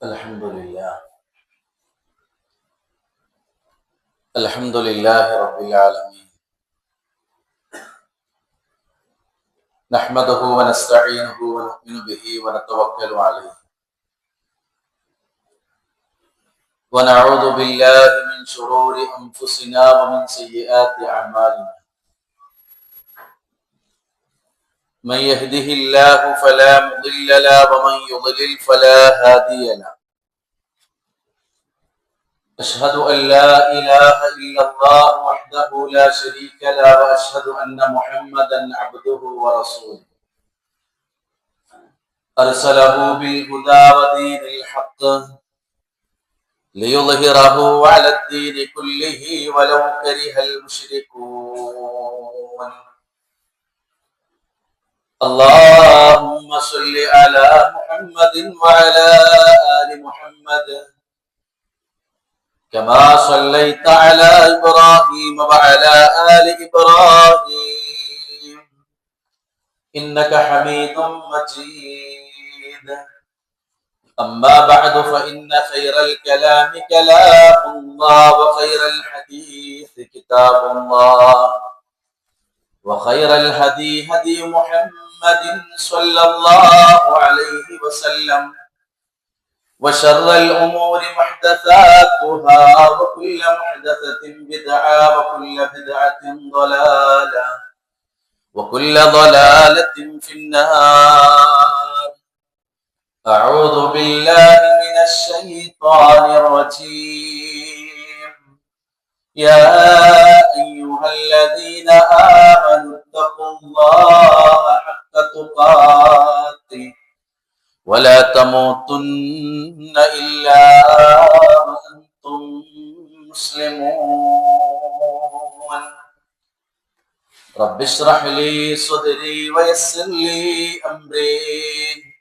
الحمد لله الحمد لله رب العالمين نحمده ونستعينه ونؤمن به ونتوكل عليه ونعوذ بالله من شرور أنفسنا ومن سيئات أعمالنا من يهده الله فلا مضل له ومن يضلل فلا هادي له أشهد أن لا إله إلا الله وحده لا شريك له وأشهد أن محمدا عبده ورسوله أرسله بالهدى ودين الحق ليظهره على الدين كله ولو كره المشركون اللهم صل على محمد وعلى آل محمد كما صليت على إبراهيم وعلى آل إبراهيم إنك حميد مجيد أما بعد فإن خير الكلام كلام الله وخير الحديث كتاب الله وخير الهدي هدي محمد صلى الله عليه وسلم وشر الأمور محدثاتها وكل محدثة بدعة وكل بدعة ضلالة وكل ضلالة في النار أعوذ بالله من الشيطان الرجيم يا أيها الذين آمنوا اتقوا الله حق تقاته ولا تموتن إلا وأنتم مسلمون رب اشرح لي صدري ويسر لي أمري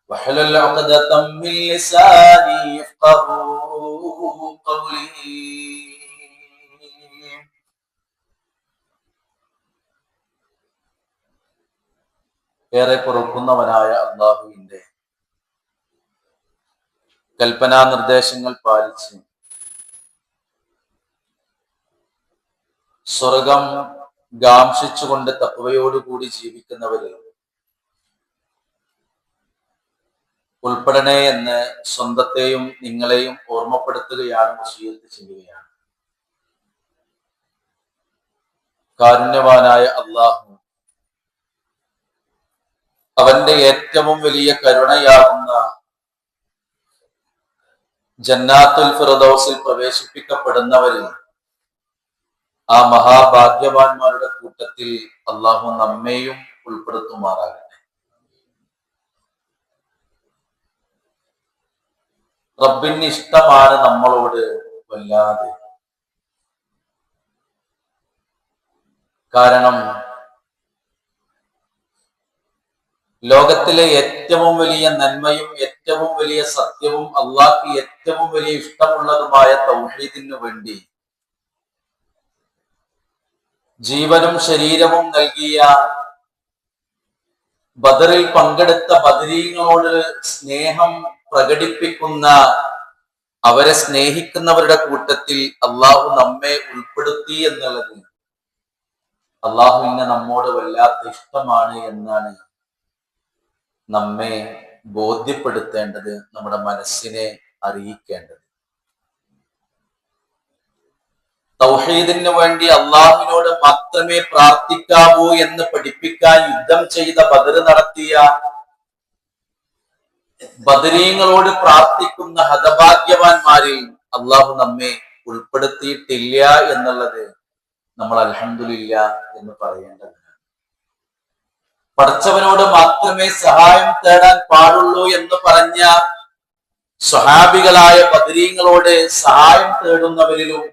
واحلل عقدة من لساني يفقهوا قولي ഏറെ പൊറുക്കുന്നവനായ അല്ലാഹുവിന്റെ കൽപ്പനാ നിർദ്ദേശങ്ങൾ പാലിച്ച് സ്വർഗം ഗാംഷിച്ചുകൊണ്ട് തഖ്വയോടുകൂടി ജീവിക്കുന്നവരിൽ ഉൾപ്പെടണേ എന്ന് സ്വന്തത്തെയും നിങ്ങളെയും ഓർമ്മപ്പെടുത്തുകയാണ് വസിയത്ത് ചെയ്യുകയാണ്. കാരുണ്യവാനായ അല്ലാഹു അവന്റെ ഏറ്റവും വലിയ കരുണയാകുന്ന ജന്നാത്തുൽ ഫിർദൗസിൽ പ്രവേശിപ്പിക്കപ്പെടുന്നവരിൽ ആ മഹാഭാഗ്യവാന്മാരുടെ കൂട്ടത്തിൽ അല്ലാഹു നമ്മെയും ഉൾപ്പെടുത്തുമാറാകട്ടെ. റബ്ബിന് ഇഷ്ടമാണ് നമ്മളോട് വല്ലാതെ. കാരണം ലോകത്തിലെ ഏറ്റവും വലിയ നന്മയും ഏറ്റവും വലിയ സത്യവും അള്ളാഹ്ക്ക് ഏറ്റവും വലിയ ഇഷ്ടമുള്ളതുമായ തൗഹീദിനു വേണ്ടി ജീവനും ശരീരവും നൽകിയ ബദറിൽ പങ്കെടുത്ത ബദരീങ്ങളോട് സ്നേഹം പ്രകടിപ്പിക്കുന്ന അവരെ സ്നേഹിക്കുന്നവരുടെ കൂട്ടത്തിൽ അള്ളാഹു നമ്മെ ഉൾപ്പെടുത്തി എന്നുള്ളത് അള്ളാഹുവിന് നമ്മോട് വല്ലാത്ത ഇഷ്ടമാണ് എന്നാണ് നമ്മെ ബോധ്യപ്പെടുത്തേണ്ടത്, നമ്മുടെ മനസ്സിനെ അറിയിക്കേണ്ടത്. തൗഹീദിന് വേണ്ടി അള്ളാഹുവിനോട് മാത്രമേ പ്രാർത്ഥിക്കാവൂ എന്ന് പഠിപ്പിക്കാൻ യുദ്ധം ചെയ്ത ബദർ നടത്തിയ ബദരീങ്ങളോട് പ്രാർത്ഥിക്കുന്ന ഹതഭാഗ്യവാന്മാരിൽ അള്ളാഹു നമ്മെ ഉൾപ്പെടുത്തിയിട്ടില്ല എന്നുള്ളത് നമ്മൾ അൽഹംദുലില്ലാഹ് എന്ന് പറയേണ്ടത്. പടച്ചവനോട് മാത്രമേ സഹായം തേടാൻ പാടുള്ളൂ എന്ന് പറഞ്ഞ സ്വഹാബികളായ ബദരീങ്ങളോട് സഹായം തേടുന്നവരിലും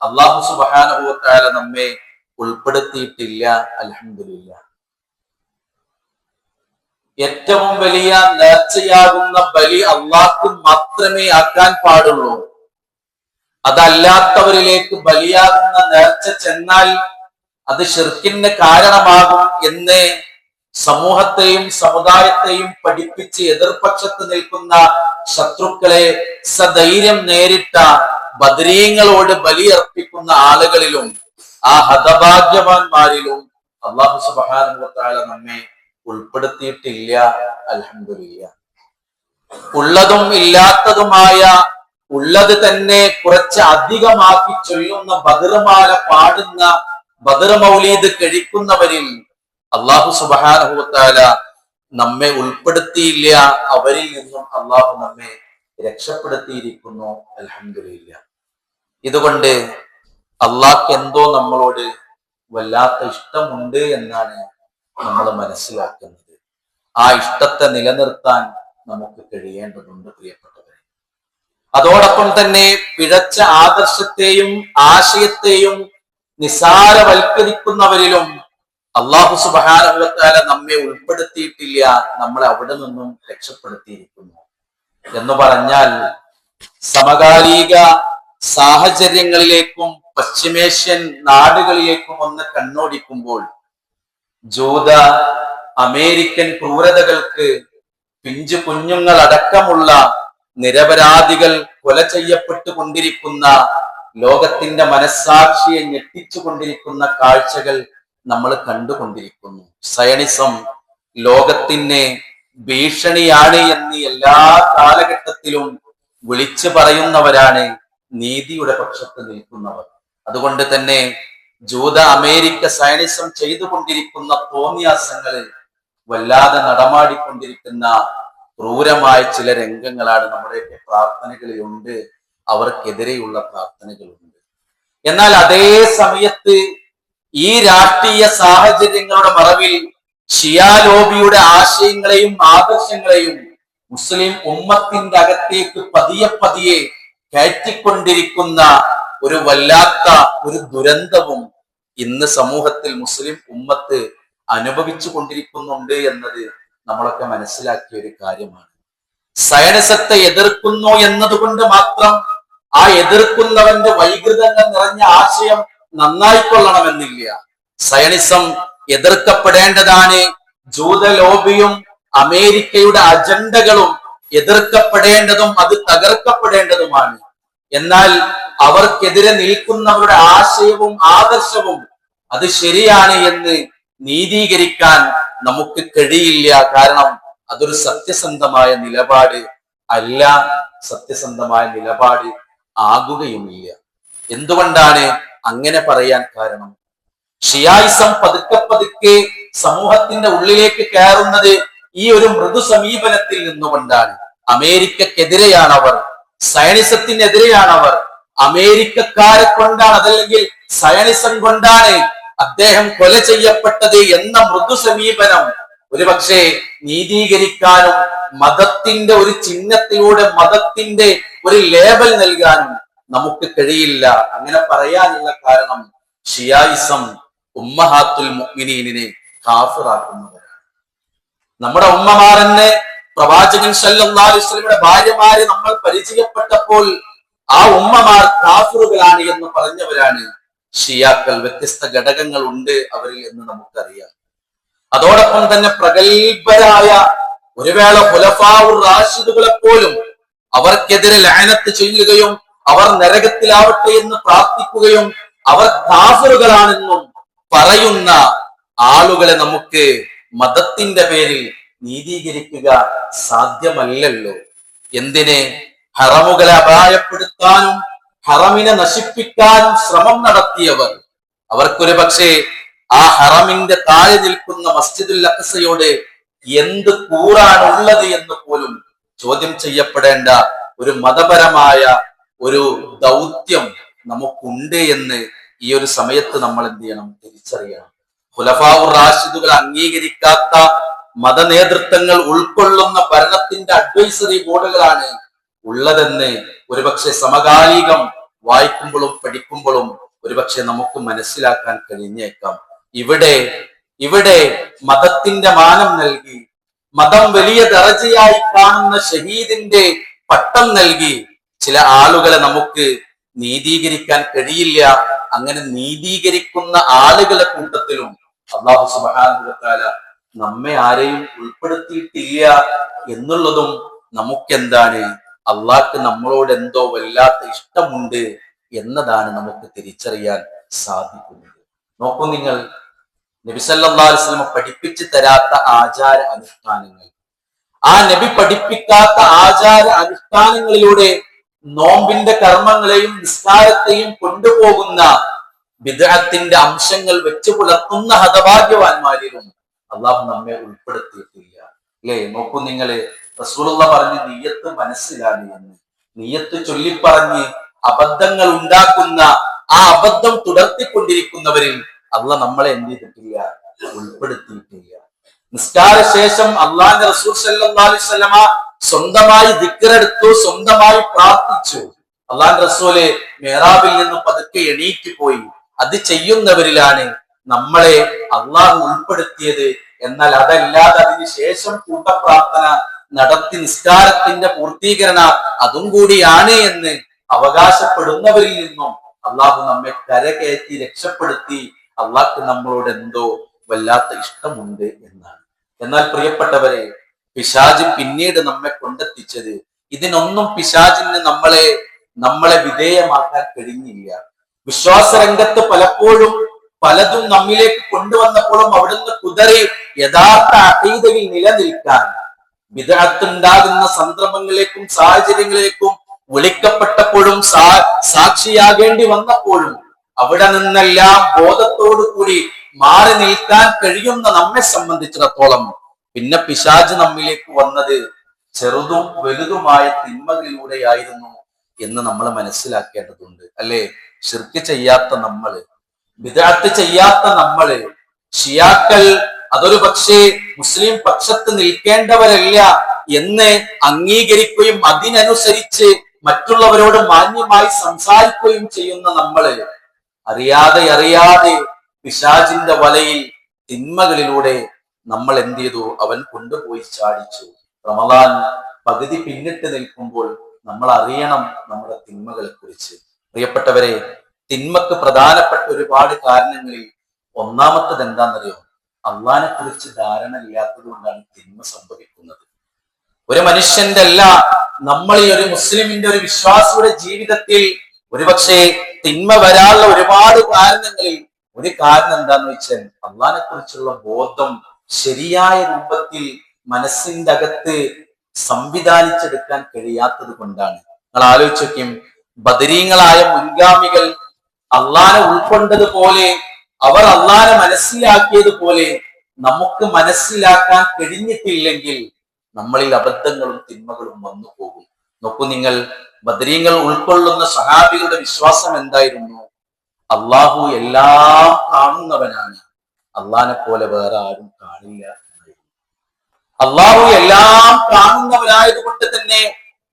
അല്ലാഹു സുബ്ഹാനഹു വ തആല നമ്മെ ഉൾപ്പെടുത്തിയിട്ടില്ല. അൽഹംദുലില്ലാഹ്. ഏറ്റവും വലിയ നേർച്ചയാകുന്ന ബലി അള്ളാഹ്ക്ക് മാത്രമേ ആക്കാൻ പാടുള്ളൂ. അതല്ലാത്തവരിലേക്ക് ബലിയാകുന്ന നേർച്ച ചെന്നാൽ അത് ശിർക്കിന് കാരണമാകും എന്ന് സമൂഹത്തെയും സമുദായത്തെയും പഠിപ്പിച്ച് എതിർപക്ഷത്ത് നിൽക്കുന്ന ശത്രുക്കളെ സധൈര്യം നേരിട്ട ബദരീങ്ങളോട് ബലിയർപ്പിക്കുന്ന ആളുകളിലും ആ ഹതഭാഗ്യവാന്മാരിലും അല്ലാഹു സുബ്ഹാനഹു വ തആല നമ്മെ ഉൾപ്പെടുത്തിയിട്ടില്ല. അൽഹംദുലില്ലാഹ്. ഉള്ളതും ഇല്ലാത്തതുമായ, ഉള്ളത് തന്നെ കുറച്ച് അധികമാക്കി ചൊല്ലുന്ന ബദർമാല പാടുന്ന, ബദർ മൗലീദ് കഴിക്കുന്നവരിൽ അല്ലാഹു സുബ്ഹാനഹു വ തആല നമ്മെ ഉൾപ്പെടുത്തിയില്ല. അവരിൽ നിന്നും അല്ലാഹു നമ്മെ രക്ഷപ്പെടുത്തിയിരിക്കുന്നു. അൽഹംദുലില്ലാഹ്. ഇതുകൊണ്ട് അള്ളാഹ്ക്ക് എന്തോ നമ്മളോട് വല്ലാത്ത ഇഷ്ടമുണ്ട് എന്നാണ് നമ്മൾ മനസ്സിലാക്കുന്നത്. ആ ഇഷ്ടത്തെ നിലനിർത്താൻ നമുക്ക് കഴിയേണ്ടതുണ്ട് പ്രിയപ്പെട്ടവരെ. അതോടൊപ്പം തന്നെ പിഴച്ച ആദർശത്തെയും ആശയത്തെയും നിസാരവൽക്കരിക്കുന്നവരിലും അല്ലാഹു സുബ്ഹാനഹു വ തആല നമ്മെ ഉൾപ്പെടുത്തിയിട്ടില്ല. നമ്മളെ അവിടെ നിന്നും രക്ഷപ്പെടുത്തിയിരിക്കുന്നു എന്ന് പറഞ്ഞാൽ, സമകാലിക സാഹചര്യങ്ങളിലേക്കും പശ്ചിമേഷ്യൻ നാടുകളിലേക്കും ഒന്ന് കണ്ണോടിക്കുമ്പോൾ ജൂത അമേരിക്കൻ ക്രൂരതകൾക്ക് പിഞ്ചു കുഞ്ഞുങ്ങൾ അടക്കമുള്ള നിരപരാധികൾ കൊല ചെയ്യപ്പെട്ടുകൊണ്ടിരിക്കുന്ന, ലോകത്തിന്റെ മനസ്സാക്ഷിയെ ഞെട്ടിച്ചുകൊണ്ടിരിക്കുന്ന കാഴ്ചകൾ നമ്മൾ കണ്ടുകൊണ്ടിരിക്കുന്നു. സയണിസം ലോകത്തിന് ഭീഷണിയാണ് എന്ന് എല്ലാ കാലഘട്ടത്തിലും വിളിച്ചു പറയുന്നവരാണ് നീതിയുടെ പക്ഷത്ത് നിൽക്കുന്നവർ. അതുകൊണ്ട് തന്നെ ജൂത അമേരിക്ക സയണിസം ചെയ്തുകൊണ്ടിരിക്കുന്ന തോന്നിയാസങ്ങളിൽ വല്ലാതെ നടമാടിക്കൊണ്ടിരിക്കുന്ന ക്രൂരമായ ചില രംഗങ്ങളാണ് നമ്മുടെയൊക്കെ പ്രാർത്ഥനകളിലുണ്ട്. അവർക്കെതിരെയുള്ള പ്രാർത്ഥനകളുണ്ട്. എന്നാൽ അതേ സമയത്ത് ഈ രാഷ്ട്രീയ സാഹചര്യങ്ങളുടെ മറവിൽ ഷിയാ ലോബിയുടെ ആശയങ്ങളെയും ആദർശങ്ങളെയും മുസ്ലിം ഉമ്മത്തിന്റെ അകത്തേക്ക് പതിയെ പതിയെ കയറ്റിക്കൊണ്ടിരിക്കുന്ന ഒരു വല്ലാത്ത ഒരു ദുരന്തവും ഇന്ന് സമൂഹത്തിൽ മുസ്ലിം ഉമ്മത്ത് അനുഭവിച്ചു കൊണ്ടിരിക്കുന്നുണ്ട് എന്നത് നമ്മളൊക്കെ മനസ്സിലാക്കിയ ഒരു കാര്യമാണ്. സയനിസത്തെ എതിർക്കുന്നു എന്നതുകൊണ്ട് മാത്രം ആ എതിർക്കുന്നവന്റെ വൈകൃതങ്ങൾ നിറഞ്ഞ ആശയം നന്നായിക്കൊള്ളണമെന്നില്ല. സയനിസം എതിർക്കപ്പെടേണ്ടതാണ്. ജൂത ലോബിയും അമേരിക്കയുടെ അജണ്ടകളും എതിർക്കപ്പെടേണ്ടതും അത് തകർക്കപ്പെടേണ്ടതുമാണ്. എന്നാൽ അവർക്കെതിരെ നിൽക്കുന്നവരുടെ ആശയവും ആദർശവും അത് ശരിയാണ് എന്ന് നീതീകരിക്കാൻ നമുക്ക് കഴിയില്ല. കാരണം അതൊരു സത്യസന്ധമായ നിലപാട് അല്ല, സത്യസന്ധമായ നിലപാട് ആകുകയുമില്ല. എന്തുകൊണ്ടാണ് അങ്ങനെ പറയാൻ കാരണം? ഷിയായിസം പതുക്കെ പതുക്കെ സമൂഹത്തിന്റെ ഉള്ളിലേക്ക് കയറുന്നത് ഈ ഒരു മൃദു സമീപനത്തിൽ നിന്നുകൊണ്ടാണ്. അമേരിക്കക്കെതിരെയാണവർ, സയനിസത്തിനെതിരെയാണവർ. അമേരിക്കക്കാരെ കൊണ്ടാണ്, അതല്ലെങ്കിൽ സയനിസം കൊണ്ടാണ് അദ്ദേഹം കൊല ചെയ്യപ്പെട്ടത് എന്ന മൃദു സമീപനം ഒരുപക്ഷെ നീതീകരിക്കാനും മതത്തിന്റെ ഒരു ചിഹ്നത്തിലൂടെ മതത്തിന്റെ ഒരു ലേബൽ നൽകാനും നമുക്ക് കഴിയില്ല. അങ്ങനെ പറയാനുള്ള കാരണം ഷിയായിസം ഉമ്മഹാത്തുൽ മുഅ്മിനീനിനെ കാഫിറാക്കുന്നവരാണ്. നമ്മുടെ ഉമ്മമാരെന്ന് പ്രവാചകൻ സല്ലല്ലാഹു അലൈഹി വസല്ലമയുടെ ഭാര്യമാരെ നമ്മൾ പരിചയപ്പെട്ടപ്പോൾ ആ ഉമ്മമാർ കാഫിറുകളാണ് എന്ന് പറഞ്ഞവരാണ് ഷിയാക്കൾ. വ്യത്യസ്ത ഘടകങ്ങൾ ഉണ്ട് അവരിൽ എന്ന് നമുക്കറിയാം. അതോടൊപ്പം തന്നെ പ്രഗത്ഭരായ ഒരു വേള ഖുലഫാഉർ റാഷിദുകളെ പോലും അവർക്കെതിരെ ലഅനത്ത് ചെയ്യുകയും അവർ നരകത്തിലാവട്ടെ എന്ന് പ്രാർത്ഥിക്കുകയും അവർ കാഫിറുകളാണെന്നും പറയുന്ന ആളുകളെ നമുക്ക് മതത്തിന്റെ പേരിൽ നീതീകരിക്കുക സാധ്യമല്ലല്ലോ. എന്തിനെ? ഹറമുകളെ അപായപ്പെടുത്താനും ഹറമിനെ നശിപ്പിക്കാനും ശ്രമം നടത്തിയവർ, അവർക്കൊരു പക്ഷേ ആ ഹറമിന്റെ താഴെ നിൽക്കുന്ന മസ്ജിദുൽ അഖ്സയോട് എന്ത് കൂറാണുള്ളത് എന്ന് പോലും ചോദ്യം ചെയ്യപ്പെടേണ്ട ഒരു മതപരമായ ഒരു ദൗത്യം നമുക്കുണ്ട് എന്ന് ഈ ഒരു സമയത്ത് നമ്മൾ എന്ത് ചെയ്യണം? തിരിച്ചറിയണം. ഖുലഫാഉർ റാഷിദുകൾ അംഗീകരിക്കാത്ത മതനേതൃത്വങ്ങൾ ഉൾക്കൊള്ളുന്ന ഭരണത്തിന്റെ അഡ്വൈസറി ബോർഡുകളാണ് ഉള്ളതെന്ന് ഒരുപക്ഷെ സമകാലികം വായിക്കുമ്പോഴും പഠിക്കുമ്പോഴും ഒരുപക്ഷെ നമുക്ക് മനസ്സിലാക്കാൻ കഴിഞ്ഞേക്കാം. ഇവിടെ മതത്തിന്റെ മാനം നൽകി, മതം വലിയ ദറജയായി കാണുന്ന ഷഹീദിന്റെ പട്ടം നൽകി ചില ആളുകളെ നമുക്ക് നീതീകരിക്കാൻ കഴിയില്ല. അങ്ങനെ നീതീകരിക്കുന്ന ആളുകളെ കൂട്ടത്തിലും അല്ലാഹു സുബ്ഹാനഹു വ തആല നമ്മെ ആരെയും ഉൾപ്പെടുത്തിയിട്ടില്ല എന്നുള്ളതും നമുക്കെന്താണ് അള്ളാഹ്ക്ക് നമ്മളോട് എന്തോ വല്ലാത്ത ഇഷ്ടമുണ്ട് എന്നതാണ് നമുക്ക് തിരിച്ചറിയാൻ സാധിക്കുന്നത്. നോക്കൂ നിങ്ങൾ, നബി സല്ലല്ലാഹു അലൈഹി വസല്ലം പഠിപ്പിച്ചു തരാത്ത ആചാര അനുഷ്ഠാനങ്ങൾ, ആ നബി പഠിപ്പിക്കാത്ത ആചാര അനുഷ്ഠാനങ്ങളിലൂടെ നോമ്പിന്റെ കർമ്മങ്ങളെയും നിസ്കാരത്തെയും കൊണ്ടുപോകുന്ന ബിദ്അത്തിന്റെ അംശങ്ങൾ വെച്ച് പുലർത്തുന്ന ഹതഭാഗ്യവാന്മാരിലും അള്ളാഹു നമ്മെ ഉൾപ്പെടുത്തിയിട്ടില്ല. അല്ലേ? നോക്കൂ നിങ്ങള്, റസൂലുള്ളാഹി പറഞ്ഞു നിയ്യത്ത് മനസ്സിലാണ് എന്ന്. നിയ്യത്ത് ചൊല്ലിപ്പറഞ്ഞ് അബദ്ധങ്ങൾ ഉണ്ടാക്കുന്ന, ആ അബദ്ധം തുടർത്തിക്കൊണ്ടിരിക്കുന്നവരിൽ അള്ളാഹ് നമ്മളെ എന്ത് ചെയ്തിട്ടില്ല? ഉൾപ്പെടുത്തിയിട്ടില്ല. നിസ്കാര ശേഷം അള്ളാഹുവിന്റെ റസൂൽ സല്ലല്ലാഹു അലൈഹി വസല്ലമ സ്വന്തമായി ദിക്റെടുത്തു, സ്വന്തമായി പ്രാർത്ഥിച്ചു. അള്ളാഹുവിന്റെ റസൂല് മിഹ്റാബിൽ നിന്ന് പതുക്കെ എണീറ്റ് പോയി. അത് ചെയ്യുന്നവരിലാണ് നമ്മളെ അള്ളാഹു ഉൾപ്പെടുത്തിയത്. എന്നാൽ അതല്ലാതെ അതിന് ശേഷം കൂട്ടപ്രാർത്ഥന നടത്തി നിസ്കാരത്തിന്റെ പൂർത്തീകരണ അതും കൂടിയാണ് എന്ന് അവകാശപ്പെടുന്നവരിൽ നിന്നും അള്ളാഹു നമ്മെ കരകയറ്റി രക്ഷപ്പെടുത്തി. അള്ളാഹ്ക്ക് നമ്മളോട് എന്തോ വല്ലാത്ത ഇഷ്ടമുണ്ട് എന്നാണ്. എന്നാൽ പ്രിയപ്പെട്ടവരെ, പിശാച് പിന്നീട് നമ്മെ കൊണ്ടെത്തിച്ചത്, ഇതിനൊന്നും പിശാചിന് നമ്മളെ വിധേയമാക്കാൻ കഴിഞ്ഞില്ല. വിശ്വാസരംഗത്ത് പലപ്പോഴും പലതും നമ്മിലേക്ക് കൊണ്ടുവന്നപ്പോഴും അവിടുന്ന് കുതറി യഥാർത്ഥ അഖീദയിൽ നിലനിൽക്കാൻ ബിദ്അത്തുണ്ടാകുന്ന സന്ദർഭങ്ങളിലേക്കും സാഹചര്യങ്ങളിലേക്കും വിളിക്കപ്പെട്ടപ്പോഴും സാക്ഷിയാകേണ്ടി വന്നപ്പോഴും അവിടെ നിന്നെല്ലാം ബോധത്തോടു കൂടി മാറി നിൽക്കാൻ കഴിയുന്ന നമ്മെ സംബന്ധിച്ചിടത്തോളം പിന്നെ പിശാച് നമ്മിലേക്ക് വന്നത് ചെറുതും വലുതുമായ തിന്മകളിലൂടെയായിരുന്നു എന്ന് നമ്മൾ മനസ്സിലാക്കേണ്ടതുണ്ട്. അല്ലെ? ശിർക്ക് ചെയ്യാത്ത നമ്മള്, ബിദ്അത്ത് ചെയ്യാത്ത നമ്മള്, ഷിയാക്കൾ അതൊരു പക്ഷേ മുസ്ലിം പക്ഷത്ത് നിൽക്കേണ്ടവരല്ല എന്ന് അംഗീകരിക്കുകയും അതിനനുസരിച്ച് മറ്റുള്ളവരോട് മാന്യമായി സംസാരിക്കുകയും ചെയ്യുന്ന നമ്മള് അറിയാതെ പിശാചിന്റെ വലയിൽ തിന്മകളിലൂടെ നമ്മൾ എന്ത് ചെയ്തു? അവൻ കൊണ്ടുപോയി ചാടിച്ചു. റമദാൻ പകുതി പിന്നിട്ട് നിൽക്കുമ്പോൾ നമ്മൾ അറിയണം നമ്മുടെ തിന്മകളെ കുറിച്ച്. പ്രിയപ്പെട്ടവരെ, തിന്മക്ക് പ്രധാനപ്പെട്ട ഒരുപാട് കാരണങ്ങളിൽ ഒന്നാമത്തത് എന്താണെന്നറിയോ? അള്ളാഹിനെ കുറിച്ച് ധാരണ ഇല്ലാത്തത് കൊണ്ടാണ് തിന്മ സംഭവിക്കുന്നത്. ഒരു മനുഷ്യന്റെ അല്ല, നമ്മൾ ഈ ഒരു മുസ്ലിമിന്റെ, ഒരു വിശ്വാസിയുടെ ജീവിതത്തിൽ ഒരുപക്ഷെ തിന്മ വരാനുള്ള ഒരുപാട് കാരണങ്ങളിൽ ഒരു കാരണം എന്താന്ന് വെച്ചാൽ അള്ളാഹിനെ കുറിച്ചുള്ള ബോധം ശരിയായ രൂപത്തിൽ മനസ്സിന്റെ അകത്ത് സംവിധാനിച്ചെടുക്കാൻ കഴിയാത്തത് കൊണ്ടാണ്. നിങ്ങൾ ആലോചിച്ച് നോക്കിയും, ബദരീങ്ങളായ മുൻഗാമികൾ അള്ളാഹിനെ ഉൾക്കൊണ്ടതുപോലെ, അവർ അള്ളാഹിനെ മനസ്സിലാക്കിയതുപോലെ നമുക്ക് മനസ്സിലാക്കാൻ കഴിഞ്ഞിട്ടില്ലെങ്കിൽ നമ്മളിൽ അബദ്ധങ്ങളും തിന്മകളും വന്നു പോകും. നോക്കൂ നിങ്ങൾ, ബദരീങ്ങൾ ഉൾക്കൊള്ളുന്ന സഹാബികളുടെ വിശ്വാസം എന്തായിരുന്നു? അള്ളാഹു എല്ലാം കാണുന്നവനാണ്, അള്ളാഹിനെ പോലെ വേറെ ആരും കാണില്ല എന്നായിരുന്നു. അള്ളാഹു എല്ലാം കാണുന്നവനായത് കൊണ്ട് തന്നെ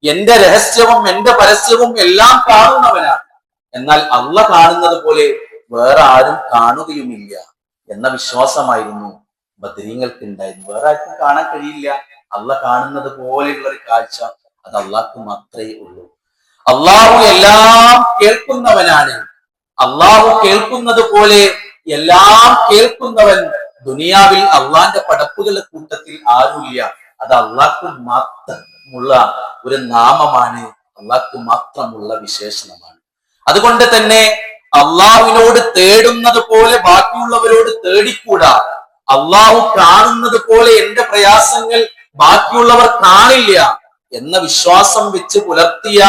എന്റെ രഹസ്യവും എന്റെ പരസ്യവും എല്ലാം കാണുന്നവനാണ്. എന്നാൽ അള്ളാഹ് കാണുന്നത് പോലെ വേറെ ആരും കാണുകയുമില്ല എന്ന വിശ്വാസമായിരുന്നു ബദരീങ്ങൾക്ക് ഉണ്ടായിരുന്നു. വേറെ ആർക്കും കാണാൻ കഴിയില്ല. അള്ളാഹ് കാണുന്നത് പോലെയുള്ള ഒരു കാഴ്ച അത് അള്ളാഹ്ക്ക് മാത്രമേ ഉള്ളൂ. അള്ളാഹു എല്ലാം കേൾക്കുന്നവനാണ്. അള്ളാഹു കേൾക്കുന്നത് പോലെ എല്ലാം കേൾക്കുന്നവൻ ദുനിയാവിൽ അള്ളാന്റെ പടപ്പുകളുടെ കൂട്ടത്തിൽ ആരുമില്ല. അത് അള്ളാഹ്ക്ക് മാത്രമുള്ള ഒരു നാമമാണ്, അള്ളാഹ്ക്ക് മാത്രമുള്ള വിശേഷണമാണ്. അതുകൊണ്ട് തന്നെ അള്ളാഹുവിനോട് തേടുന്നത് പോലെ ബാക്കിയുള്ളവരോട് തേടിക്കൂടാ. അള്ളാഹു കാണുന്നത് പോലെ എന്റെ പ്രയാസങ്ങൾ ബാക്കിയുള്ളവർ കാണില്ല എന്ന വിശ്വാസം വെച്ച് പുലർത്തിയ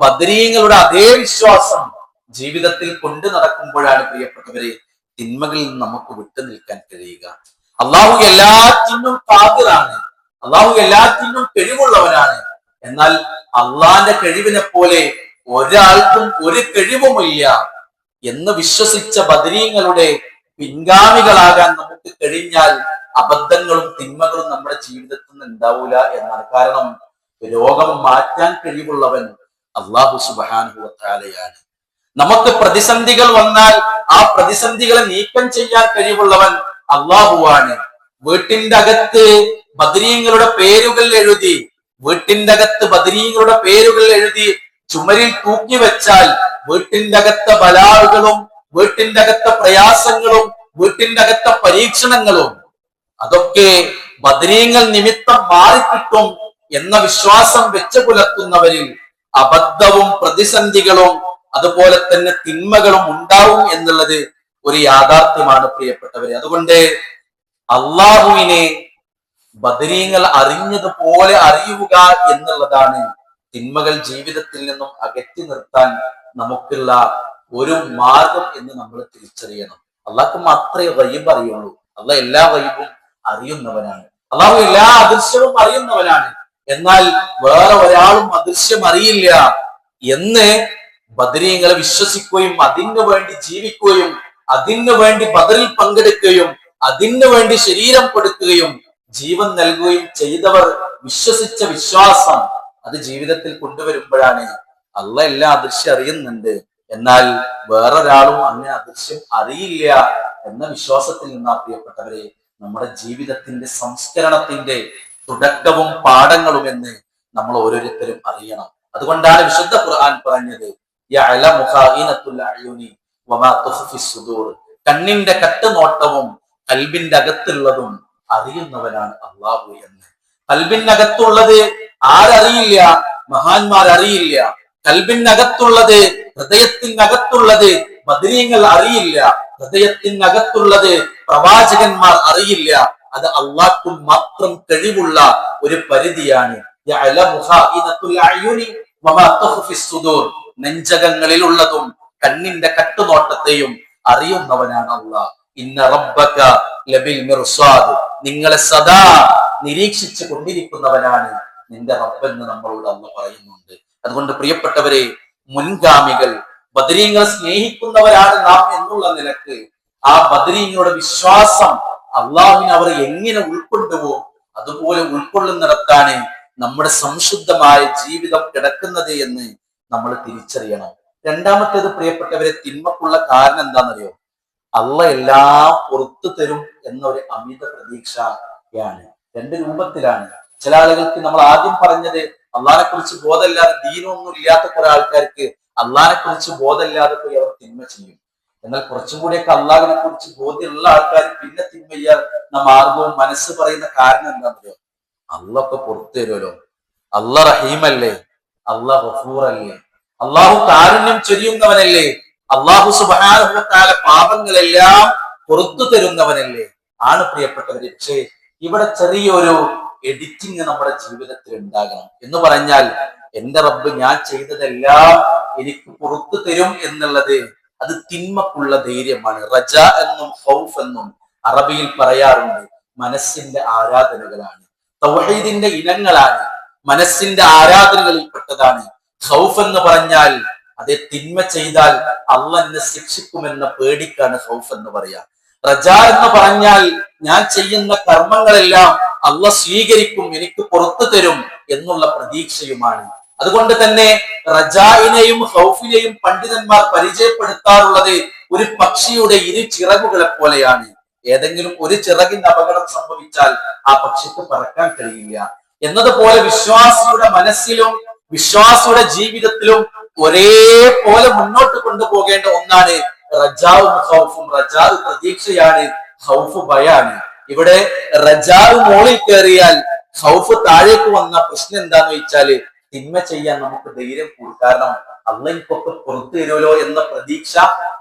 ബദരീങ്ങളുടെ അതേ വിശ്വാസം ജീവിതത്തിൽ കൊണ്ടു നടക്കുമ്പോഴാണ് പ്രിയപ്പെട്ടവരെ തിന്മകളിൽ നിന്ന് നമുക്ക് വിട്ടു നിൽക്കാൻ കഴിയുക. അള്ളാഹു എല്ലാറ്റിനും ഖാദിറാണ്, അള്ളാഹു എല്ലാറ്റിനും കഴിവുള്ളവനാണ്. എന്നാൽ അള്ളാന്റെ കഴിവിനെ പോലെ ഒരാൾക്കും ഒരു കഴിവുമില്ല എന്ന് വിശ്വസിച്ച ബദരീങ്ങളുടെ പിൻഗാമികളാകാൻ നമുക്ക് കഴിഞ്ഞാൽ അബദ്ധങ്ങളും തിന്മകളും നമ്മുടെ ജീവിതത്തിൽ നിന്ന് ഉണ്ടാവൂല എന്നാണ്. കാരണം രോഗം മാറ്റാൻ കഴിവുള്ളവൻ അള്ളാഹു സുബ്ഹാനഹു വ തആലയാണ്. നമുക്ക് പ്രതിസന്ധികൾ വന്നാൽ ആ പ്രതിസന്ധികളെ നീക്കം ചെയ്യാൻ കഴിവുള്ളവൻ അള്ളാഹുവാണ്. വീട്ടിന്റെ അകത്ത് ബദരീങ്ങളുടെ പേരുകൾ എഴുതി, വീട്ടിന്റെ അകത്ത് ബദരീങ്ങളുടെ പേരുകൾ എഴുതി ചുമരിൽ തൂക്കി വെച്ചാൽ വീട്ടിന്റെ അകത്തെ ബലാളുകളും വീട്ടിന്റെ അകത്തെ പ്രയാസങ്ങളും വീട്ടിന്റെ അകത്തെ പരീക്ഷണങ്ങളും അതൊക്കെ ബദരീങ്ങൾ നിമിത്തം മാറിക്കിട്ടും എന്ന വിശ്വാസം വെച്ചു പുലർത്തുന്നവരിൽ അബദ്ധവും പ്രതിസന്ധികളും അതുപോലെ തന്നെ തിന്മകളും ഉണ്ടാവും എന്നുള്ളത് ഒരു യാഥാർത്ഥ്യമാണ് പ്രിയപ്പെട്ടവരെ. അതുകൊണ്ട് അള്ളാഹുവിനെ ബദരീങ്ങൾ അറിഞ്ഞതുപോലെ അറിയുക എന്നുള്ളതാണ് തിന്മകൾ ജീവിതത്തിൽ നിന്നും അകറ്റി നിർത്താൻ നമുക്കുള്ള ഒരു മാർഗം എന്ന് നമ്മൾ തിരിച്ചറിയണം. അള്ളാഹ്ക്ക് മാത്രമേ ഗൈബ് അറിയുള്ളൂ. അള്ളാഹ് എല്ലാ ഗൈബും അറിയുന്നവനാണ്. അള്ളാഹു എല്ലാ അദൃശ്യവും അറിയുന്നവനാണ്. എന്നാൽ വേറെ ഒരാളും അദൃശ്യം അറിയില്ല എന്ന് ബദരീങ്ങളെ വിശ്വസിക്കുകയും അതിനു വേണ്ടി ജീവിക്കുകയും അതിനു വേണ്ടി ബദറിൽ പങ്കെടുക്കുകയും അതിനു വേണ്ടി ശരീരം കൊടുക്കുകയും ജീവൻ നൽകുകയും ചെയ്തവർ വിശ്വസിച്ച വിശ്വാസം അത് ജീവിതത്തിൽ കൊണ്ടുവരുമ്പോഴാണ് അള്ളാഹ് എല്ലാ അദൃശ്യം അറിയുന്നുണ്ട്, എന്നാൽ വേറൊരാളും അങ്ങനെ അദൃശ്യം അറിയില്ല എന്ന വിശ്വാസത്തിൽ നിന്നാ പ്രിയപ്പെട്ടവരെ നമ്മുടെ ജീവിതത്തിന്റെ സംസ്കരണത്തിന്റെ തുടക്കവും പാഠങ്ങളും എന്ന് നമ്മൾ ഓരോരുത്തരും അറിയണം. അതുകൊണ്ടാണ് വിശുദ്ധ ഖുർആൻ പറഞ്ഞത് കണ്ണിന്റെ കട്ടുനോട്ടവും കൽബിന്റെ അകത്തുള്ളതും അറിയുന്നവനാണ് അള്ളാഹു എന്ന്. കൽബിനകത്തുള്ളത് ആരറിയില്ല? മഹാന്മാരറിയില്ല. കൽബിനകത്തുള്ളത്, ഹൃദയത്തിനകത്തുള്ളത് ബദരീങ്ങൾ അറിയില്ല. ഹൃദയത്തിനകത്തുള്ളത് പ്രവാചകന്മാർ അറിയില്ല. അത് അള്ളാഹ്ക്കും മാത്രം കഴിവുള്ള ഒരു പരിധിയാണ്. നെഞ്ചകങ്ങളിലുള്ളതും കണ്ണിന്റെ കട്ടുനോട്ടത്തെയും അറിയുന്നവനാണ് അള്ളാഹ്. ഇന്ന റബ്ബക ലബിൽ മിർസാദ്, നിങ്ങളെ സദാ നിരീക്ഷിച്ചു കൊണ്ടിരിക്കുന്നവനാണ് നിന്റെ റബ്ബെന്ന് നമ്മളോട് അള്ളാഹ് പറയുന്നുണ്ട്. അതുകൊണ്ട് പ്രിയപ്പെട്ടവരെ, മുൻഗാമികൾ ബദരീങ്ങളെ സ്നേഹിക്കുന്നവരാണ് നാം എന്നുള്ള നിലക്ക് ആ ബദരീങ്ങളുടെ വിശ്വാസം അള്ളാഹുവിനെ അവർ എങ്ങനെ ഉൾക്കൊണ്ടുവോ അതുപോലെ ഉൾക്കൊള്ളുന്നിടത്താണ് നമ്മുടെ സംശുദ്ധമായ ജീവിതം കിടക്കുന്നത് എന്ന് നമ്മൾ തിരിച്ചറിയണം. രണ്ടാമത്തേത് പ്രിയപ്പെട്ടവരെ, തിന്മക്കുള്ള കാരണം എന്താണെന്നറിയോ? അള്ളാഹ് എല്ലാം പുറത്തു തരും എന്നൊരു അമിത പ്രതീക്ഷയാണ്. രണ്ട് രൂപത്തിലാണ്. ചില ആളുകൾക്ക് നമ്മൾ ആദ്യം പറഞ്ഞത് അള്ളാഹിനെ കുറിച്ച് ബോധമില്ലാതെ, ദീനൊന്നും ഇല്ലാത്ത കുറെ ആൾക്കാർക്ക് അള്ളാഹിനെ കുറിച്ച് ബോധമില്ലാതെ പോയി അവർ തിന്മ ചെയ്യും. എന്നാൽ കുറച്ചും കൂടിയൊക്കെ അള്ളാഹിനെ കുറിച്ച് ബോധ്യമുള്ള ആൾക്കാർ പിന്നെ തിന്മ ചെയ്യുന്ന മാർഗവും മനസ്സ് പറയുന്ന കാരണം എന്താണെന്നറിയോ? അള്ളാഹ് പുറത്തു തരുമല്ലോ, അള്ളാഹ് റഹീമല്ലേ, അള്ളാഹ് ഗഫൂർ അല്ലേ, അള്ളാഹു കാരുണ്യം ചൊരിയുന്നവനല്ലേ, അള്ളാഹു സുബ്ഹാനഹു വ തആല പാപങ്ങളെല്ലാം പുറത്തു തരുന്നവനല്ലേ ആണ് പ്രിയപ്പെട്ടവരെ. പക്ഷേ ഇവിടെ ചെറിയൊരു എഡിറ്റിംഗ് നമ്മുടെ ജീവിതത്തിൽ ഉണ്ടാകണം. എന്ന് പറഞ്ഞാൽ എന്റെ റബ്ബ് ഞാൻ ചെയ്തതെല്ലാം എനിക്ക് പുറത്തു തരും എന്നുള്ളത് അത് തിന്മക്കുള്ള ധൈര്യമാണ്. റജ എന്നും ഖൗഫ് എന്നും അറബിയിൽ പറയാറുണ്ട്. മനസ്സിന്റെ ആരാധനകളാണ്, തൗഹീദിന്റെ ഇനങ്ങളാണ്, മനസ്സിന്റെ ആരാധനകളിൽ പെട്ടതാണ്. ഖൗഫ് എന്ന് പറഞ്ഞാൽ അതേ തിന്മ ചെയ്താൽ അള്ളാഹ് എന്നെ ശിക്ഷിക്കുമെന്ന പേടിക്കാണ് ഖൗഫ് എന്ന് പറയാ. റജ എന്ന് പറഞ്ഞാൽ ഞാൻ ചെയ്യുന്ന കർമ്മങ്ങളെല്ലാം അള്ളാഹ് സ്വീകരിക്കും, എനിക്ക് പുറത്തു തരും എന്നുള്ള പ്രതീക്ഷയുമാണ്. അതുകൊണ്ട് തന്നെ റജായിനെയും ഖൗഫിനെയും പണ്ഡിതന്മാർ പരിചയപ്പെടുത്താറുള്ളത് ഒരു പക്ഷിയുടെ ഇരു ചിറകുകളെ പോലെയാണ്. ഏതെങ്കിലും ഒരു ചിറകിന്റെ അപകടം സംഭവിച്ചാൽ ആ പക്ഷിക്ക് പറക്കാൻ കഴിയില്ല എന്നതുപോലെ വിശ്വാസിയുടെ മനസ്സിലും വിശ്വാസിയുടെ ജീവിതത്തിലും ഒരേപോലെ മുന്നോട്ട് കൊണ്ടുപോകേണ്ട ഒന്നാണ് റജാവും ഖൗഫും. റജാവ് പ്രതീക്ഷയാണ്, ഖൗഫ് ഭയാണ്. ഇവിടെ റജാവ് മോളിൽ കയറിയാൽ ഖൗഫ് താഴേക്ക് വന്ന പ്രശ്നം എന്താന്ന് വെച്ചാല് തിന്മ ചെയ്യാൻ നമുക്ക് ധൈര്യം കൂടും. കാരണം അള്ളാഹ് എനിക്കൊക്കെ പുറത്തു തരുമല്ലോ എന്ന പ്രതീക്ഷ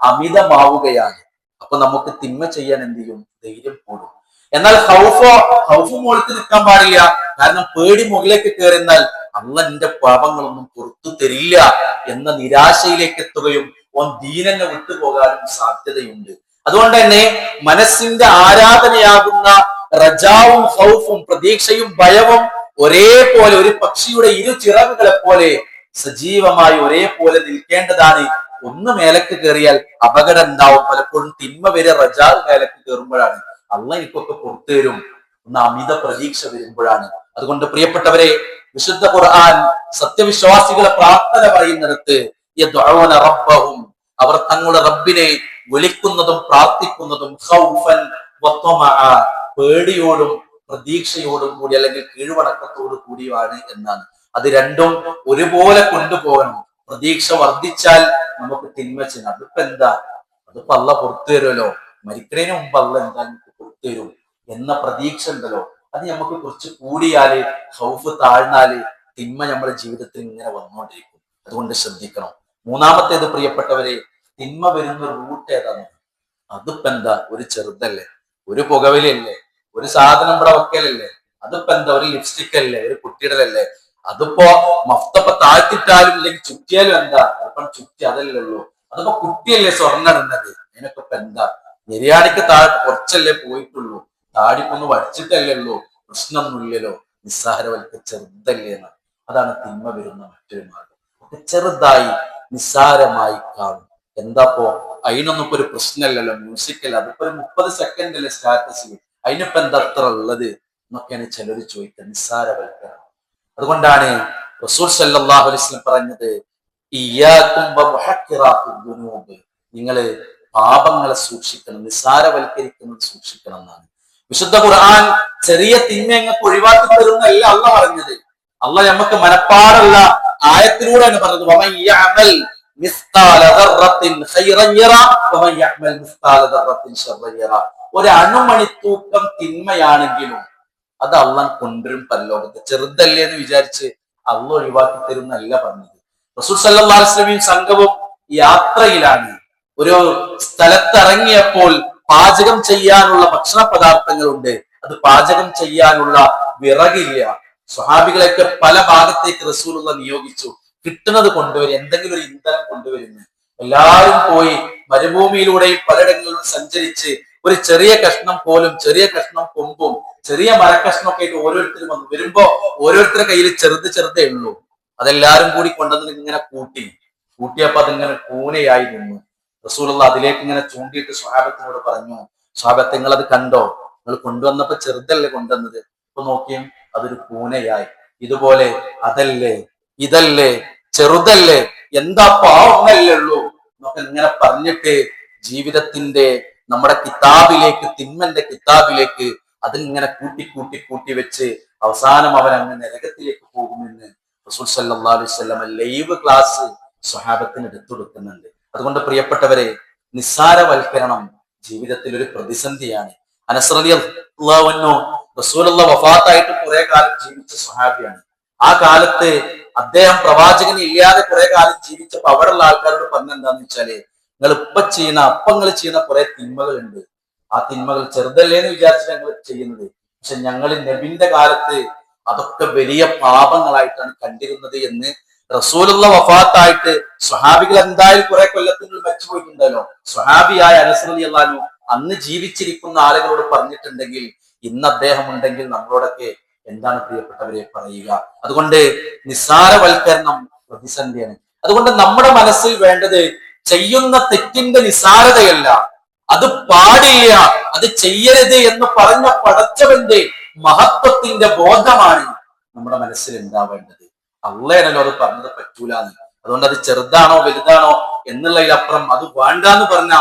അമിതമാവുകയാണ്. അപ്പൊ നമുക്ക് തിന്മ ചെയ്യാൻ എന്ത് ചെയ്യും? ധൈര്യം കൂടും. എന്നാൽ ഖൗഫ് മുകളിൽ നിൽക്കാൻ പാടില്ല. കാരണം പേടി മുകളിലേക്ക് കയറിയാൽ അള്ളാഹ് എന്റെ പാപങ്ങളൊന്നും പുറത്തു തരില്ല എന്ന നിരാശയിലേക്ക് എത്തുകയും ഓൻ ദീനന്നെ വിട്ടുപോകാനും സാധ്യതയുണ്ട്. അതുകൊണ്ട് തന്നെ മനസ്സിന്റെ ആരാധനയാകുന്ന റജാവും ഖൗഫും, പ്രതീക്ഷയും ഭയവും ഒരേപോലെ ഒരു പക്ഷിയുടെ ഇരു ചിറകുകളെ പോലെ സജീവമായി ഒരേപോലെ നിൽക്കേണ്ടതാണ്. ഒന്ന് മേലക്ക് കയറിയാൽ അപകടം ഉണ്ടാവും. പലപ്പോഴും തിന്മ വരെ റജാവ് മേലക്ക് കയറുമ്പോഴാണ്. അള്ളാഹ് എനിക്കൊക്കെ പുറത്തു തരും എന്ന അമിത പ്രതീക്ഷ വരുമ്പോഴാണ്. അതുകൊണ്ട് പ്രിയപ്പെട്ടവരെ, വിശുദ്ധ ഖുർആൻ സത്യവിശ്വാസികളെ പ്രാർത്ഥന പറയുന്നിടത്ത് യദ്ഉന റബ്ബഹും, അവർ തങ്ങളുടെ റബ്ബിനെ വിളിക്കുന്നതും പ്രാർത്ഥിക്കുന്നതും ഖൗഫൻ വതമഅ, പേടിയോടും പ്രതീക്ഷയോടും കൂടി അല്ലെങ്കിൽ കീഴ്വണക്കത്തോടു കൂടിയാണ് എന്നാണ്. അത് രണ്ടും ഒരുപോലെ കൊണ്ടുപോകണം. പ്രതീക്ഷ വർദ്ധിച്ചാൽ നമുക്ക് തിന്മ ചെയ്യണം. അതിപ്പോ എന്താ, അതിപ്പോ അള്ളാഹ് പുറത്തു തരുമല്ലോ, മരിക്കുന്നതിന് മുമ്പ് അള്ളാഹ് എന്താ നമുക്ക് പുറത്തു തരും എന്ന പ്രതീക്ഷ ഉണ്ടല്ലോ, അത് നമുക്ക് കുറച്ച് കൂടിയാല് ഹൗഫ് താഴ്ന്നാല് തിന്മ നമ്മുടെ ജീവിതത്തിൽ ഇങ്ങനെ വന്നുകൊണ്ടിരിക്കും. അതുകൊണ്ട് ശ്രദ്ധിക്കണം. മൂന്നാമത്തേത് പ്രിയപ്പെട്ടവരെ, തിന്മ വരുന്ന റൂട്ട് ഏതാണ്? അതിപ്പോ എന്താ, ഒരു ചെറുതല്ലേ, ഒരു പുകവലിയല്ലേ, ഒരു സാധനം ഇവിടെ വെക്കലല്ലേ, അതിപ്പോ എന്താ, ഒരു ലിപ്സ്റ്റിക് അല്ലേ, ഒരു കുട്ടിയിടലല്ലേ, അതിപ്പോ മഫ്തപ്പ താഴ്ത്തിട്ടാലും ഇല്ലെങ്കിൽ ചുറ്റിയാലും എന്താ, അതിപ്പം ചുറ്റി അതല്ലേ ഉള്ളൂ, അതിപ്പോ കുട്ടിയല്ലേ സ്വർണ്ണം ഇടുന്നത്, അതിനൊക്കെ ഇപ്പൊ എന്താ, നിര്യാണിക്ക് താഴെ കുറച്ചല്ലേ പോയിട്ടുള്ളൂ, താടിക്കൊന്ന് വടിച്ചിട്ടല്ലേ ഉള്ളൂ, പ്രശ്നമൊന്നുമില്ലല്ലോ, നിസ്സാരവൽക്ക ചെറുതല്ലേ എന്ന്. അതാണ് തിന്മ വരുന്ന മറ്റൊരു മാർഗം. ചെറുതായി നിസ്സാരമായി കാണും. എന്താപ്പോ അതിനൊന്നും ഇപ്പൊ ഒരു പ്രശ്നമല്ലല്ലോ, മ്യൂസിക്കല്ല, അതിപ്പോ ഒരു 30 സെക്കൻഡ് അല്ലേ സ്റ്റാറ്റസ്, അതിനിപ്പോ എന്താ അത്ര ഉള്ളത് എന്നൊക്കെയാണ് ചിലർ ചോദിക്കുക. നിസ്സാരവൽക്കരണം. അതുകൊണ്ടാണ് റസൂൽ സല്ലല്ലാഹു അലൈഹി വസല്ലം പറഞ്ഞത്, ഇയ്യാകും വമുഹഖിറാത്തുദ് ദുനൂബ്, നിങ്ങള് പാപങ്ങളെ സൂക്ഷിക്കണം, നിസ്സാരവൽക്കരിക്കുന്നത് സൂക്ഷിക്കണം എന്നാണ്. വിശുദ്ധ ഖുർആൻ ചെറിയ തിന്മയങ്ങൾക്ക് ഒഴിവാക്കി തരുന്നല്ല അല്ല പറഞ്ഞത്. അല്ല നമുക്ക് മനപ്പാടുള്ള ആയത്തിലൂടെയാണ് പറഞ്ഞത്, വമൻ യഅമൽ മിസ്ഖാല ദർറത്തിൻ ഖൈറൻ യറ വമൻ യഅമൽ മിസ്ഖാല ദർറത്തിൻ ശർറൻ യറ. ഒരു അണുമണി തൂക്കം തിന്മയാണെങ്കിലും അത് അള്ളാഹ് കൊണ്ടുവരും പരലോകത്ത്. ചെറുതല്ലേ എന്ന് വിചാരിച്ച് അള്ളാഹ് ഒഴിവാക്കി തരുന്നല്ല പറഞ്ഞത്. റസൂൽ സല്ലല്ലാഹു അലൈഹി വസല്ലം സംഘവും യാത്രയിലാണ്. ഒരു സ്ഥലത്തിറങ്ങിയപ്പോൾ പാചകം ചെയ്യാനുള്ള ഭക്ഷണ പദാർത്ഥങ്ങളുണ്ട്, അത് പാചകം ചെയ്യാനുള്ള വിറകില്ല. സ്വഹാബികളെയൊക്കെ പല ഭാഗത്തേക്ക് റസൂലുള്ള നിയോഗിച്ചു, കിട്ടുന്നത് കൊണ്ടുവരും, എന്തെങ്കിലും ഒരു ഇന്ധനം കൊണ്ടുവരുന്നു. എല്ലാവരും പോയി മരുഭൂമിയിലൂടെയും പലയിടങ്ങളിലും സഞ്ചരിച്ച് ഒരു ചെറിയ കഷ്ണം പോലും, ചെറിയ കഷ്ണം കൊമ്പും ചെറിയ മരക്കഷ്ണമൊക്കെ ആയിട്ട് ഓരോരുത്തരും വന്നു വരുമ്പോ ഓരോരുത്തരുടെ കയ്യിൽ ചെറുതേ ഉള്ളൂ. അതെല്ലാരും കൂടി കൊണ്ടുവന്ന് ഇങ്ങനെ കൂട്ടിയപ്പോ അതിങ്ങനെ കൂനയായി നിന്നു. റസൂലുള്ള അതിലേക്ക് ഇങ്ങനെ ചൂണ്ടിയിട്ട് സ്വഹാബത്തിനോട് പറഞ്ഞു, സ്വഹാബത്തെ നിങ്ങൾ അത് കണ്ടോ, നിങ്ങൾ കൊണ്ടുവന്നപ്പോ ചെറുതല്ലേ കൊണ്ടുവന്നത്, ഇപ്പൊ നോക്കിയും അതൊരു കൂനയായി. ഇതുപോലെ അതല്ലേ ഇതല്ലേ ചെറുതല്ലേ, എന്താ പാവങ്ങളല്ലേ ഉള്ളൂ എന്നൊക്കെ ഇങ്ങനെ പറഞ്ഞിട്ട് ജീവിതത്തിന്റെ നമ്മുടെ കിതാബിലേക്ക്, തിന്മന്റെ കിതാബിലേക്ക് അതിങ്ങനെ കൂട്ടി വെച്ച് അവസാനം അവൻ അങ്ങ് നരകത്തിലേക്ക് പോകുമെന്ന് റസൂൽ സല്ലല്ലാഹു അലൈഹി വസല്ലം ലൈവ് ക്ലാസ് സ്വഹാബത്തിന് എടുത്തുകൊടുക്കുന്നുണ്ട്. അതുകൊണ്ട് പ്രിയപ്പെട്ടവരെ, നിസ്സാരവൽക്കരണം ജീവിതത്തിൽ ഒരു പ്രതിസന്ധിയാണ്. അനസ് റളിയല്ലാഹു അൻഹു റസൂലുള്ളാഹി വഫാത്തായിട്ട് കുറെ കാലം ജീവിച്ച സ്വഹാബിയാണ്. ആ കാലത്ത് അദ്ദേഹം പ്രവാചകൻ ഇല്ലാതെ കുറെ കാലം ജീവിച്ചപ്പോ അവിടെയുള്ള ആൾക്കാരോട് പറഞ്ഞെന്താന്ന് വെച്ചാല്, നിങ്ങൾ നിങ്ങൾ ചെയ്യുന്ന കുറെ തിന്മകളുണ്ട്, ആ തിന്മകൾ ചെറുതല്ലേ എന്ന് വിചാരിച്ച് ഞങ്ങൾ ചെയ്യുന്നത്, പക്ഷെ ഞങ്ങൾ നബിന്റെ കാലത്ത് അതൊക്കെ വലിയ പാപങ്ങളായിട്ടാണ് കണ്ടിരുന്നത് എന്ന് റസൂലുള്ള വഫാത്തായിട്ട് സ്വഹാബികൾ എന്തായാലും കുറെ കൊല്ലത്തിൽ വെച്ചുപോയിട്ടുണ്ടല്ലോ. സ്വഹാബിയായ അനസ് റളിയല്ലാഹു അൻഹു അന്ന് ജീവിച്ചിരിക്കുന്ന ആളുകളോട് പറഞ്ഞിട്ടുണ്ടെങ്കിൽ ഇന്ന് അദ്ദേഹം ഉണ്ടെങ്കിൽ നമ്മളോടൊക്കെ എന്താണ് പ്രിയപ്പെട്ടവരെ പറയുക. അതുകൊണ്ട് നിസ്സാരവൽക്കരണം പ്രതിസന്ധിയാണ്. അതുകൊണ്ട് നമ്മുടെ മനസ്സിൽ വേണ്ടത് ചെയ്യുന്ന തെറ്റിന്റെ നിസ്സാരതയല്ല, അത് പാടില്ല, അത് ചെയ്യരുത് എന്ന് പറഞ്ഞ പടച്ചവന്റെ മഹത്വത്തിന്റെ ബോധമാണ് നമ്മുടെ മനസ്സിൽ ഉണ്ടാവേണ്ടത്. അള്ളയാണല്ലോ അത് പറഞ്ഞത് പറ്റൂലെന്ന്. അതുകൊണ്ട് അത് ചെറുതാണോ വലുതാണോ എന്നുള്ളതിലപ്പുറം അത് വേണ്ടാന്ന് പറഞ്ഞ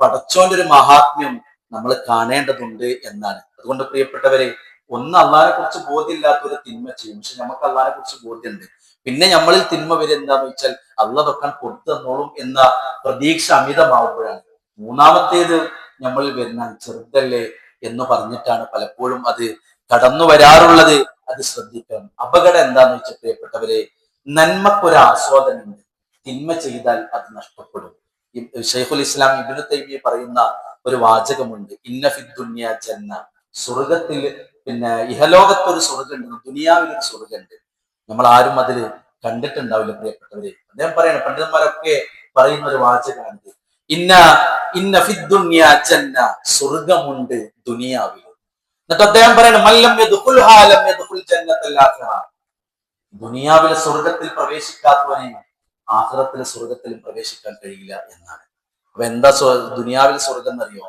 പടച്ചോന്റെ ഒരു മഹാത്മ്യം നമ്മൾ കാണേണ്ടതുണ്ട് എന്നാണ്. അതുകൊണ്ട് പ്രിയപ്പെട്ടവരെ, ഒന്ന് അള്ളാഹിനെ കുറിച്ച് ബോധ്യമില്ലാത്ത ഒരു തിന്മ ചെയ്യും, പക്ഷെ നമുക്ക് അള്ളാഹിനെ കുറിച്ച് ബോധ്യമുണ്ട്. പിന്നെ നമ്മളിൽ തിന്മ വരെ എന്താന്ന് വെച്ചാൽ അള്ളാഹ് തൊക്കാൻ പുറത്തു തന്നോളും എന്ന പ്രതീക്ഷ അമിതമാവുമ്പോഴാണ്. മൂന്നാമത്തേത് നമ്മളിൽ വരുന്ന ചെറുതല്ലേ എന്ന് പറഞ്ഞിട്ടാണ് പലപ്പോഴും അത് കടന്നു വരാറുള്ളത്. അത് ശ്രദ്ധിക്കണം. അപകടം എന്താന്ന് വെച്ചാൽ പ്രിയപ്പെട്ടവരെ, നന്മക്കൊരു ആസ്വാദനമുണ്ട്, തിന്മ ചെയ്താൽ അത് നഷ്ടപ്പെടും. ശൈഖുൽ ഇസ്ലാം ഇബ്നു തൈമിയ്യ പറയുന്ന ഒരു വാചകമുണ്ട്, ഇന്ന ഫിദ് ദുനിയ ജന്ന, സ്വർഗത്തിൽ പിന്നെ ഇഹലോകത്തൊരു സ്വർഗമുണ്ട്, ദുനിയാവിലൊരു സ്വർഗമുണ്ട്. നമ്മൾ ആരും അതിൽ കണ്ടിട്ടുണ്ടാവില്ല പ്രിയപ്പെട്ടവരെ. അദ്ദേഹം പറയണം, പണ്ഡിതന്മാരൊക്കെ പറയുന്ന ഒരു വാചകമാണിത്, ഇന്ന ഫിദ് ദുനിയ ജന്ന, സ്വർഗമുണ്ട് ദുനിയാവിൽ. എന്നിട്ട് അദ്ദേഹം പറയണം, മല്ലം യദ്ഖുൽഹാ ലം യദ്ഖുൽ ജന്നത്തൽ ആഖിറ, ദുനിയാവിലെ സ്വർഗത്തിൽ പ്രവേശിക്കാത്തവനെ ആഖിറത്തിലെ സ്വർഗത്തിൽ പ്രവേശിക്കാൻ കഴിയില്ല എന്നാണ്. അപ്പൊ എന്താ ദുനിയാവിലെ സ്വർഗം എന്നറിയോ?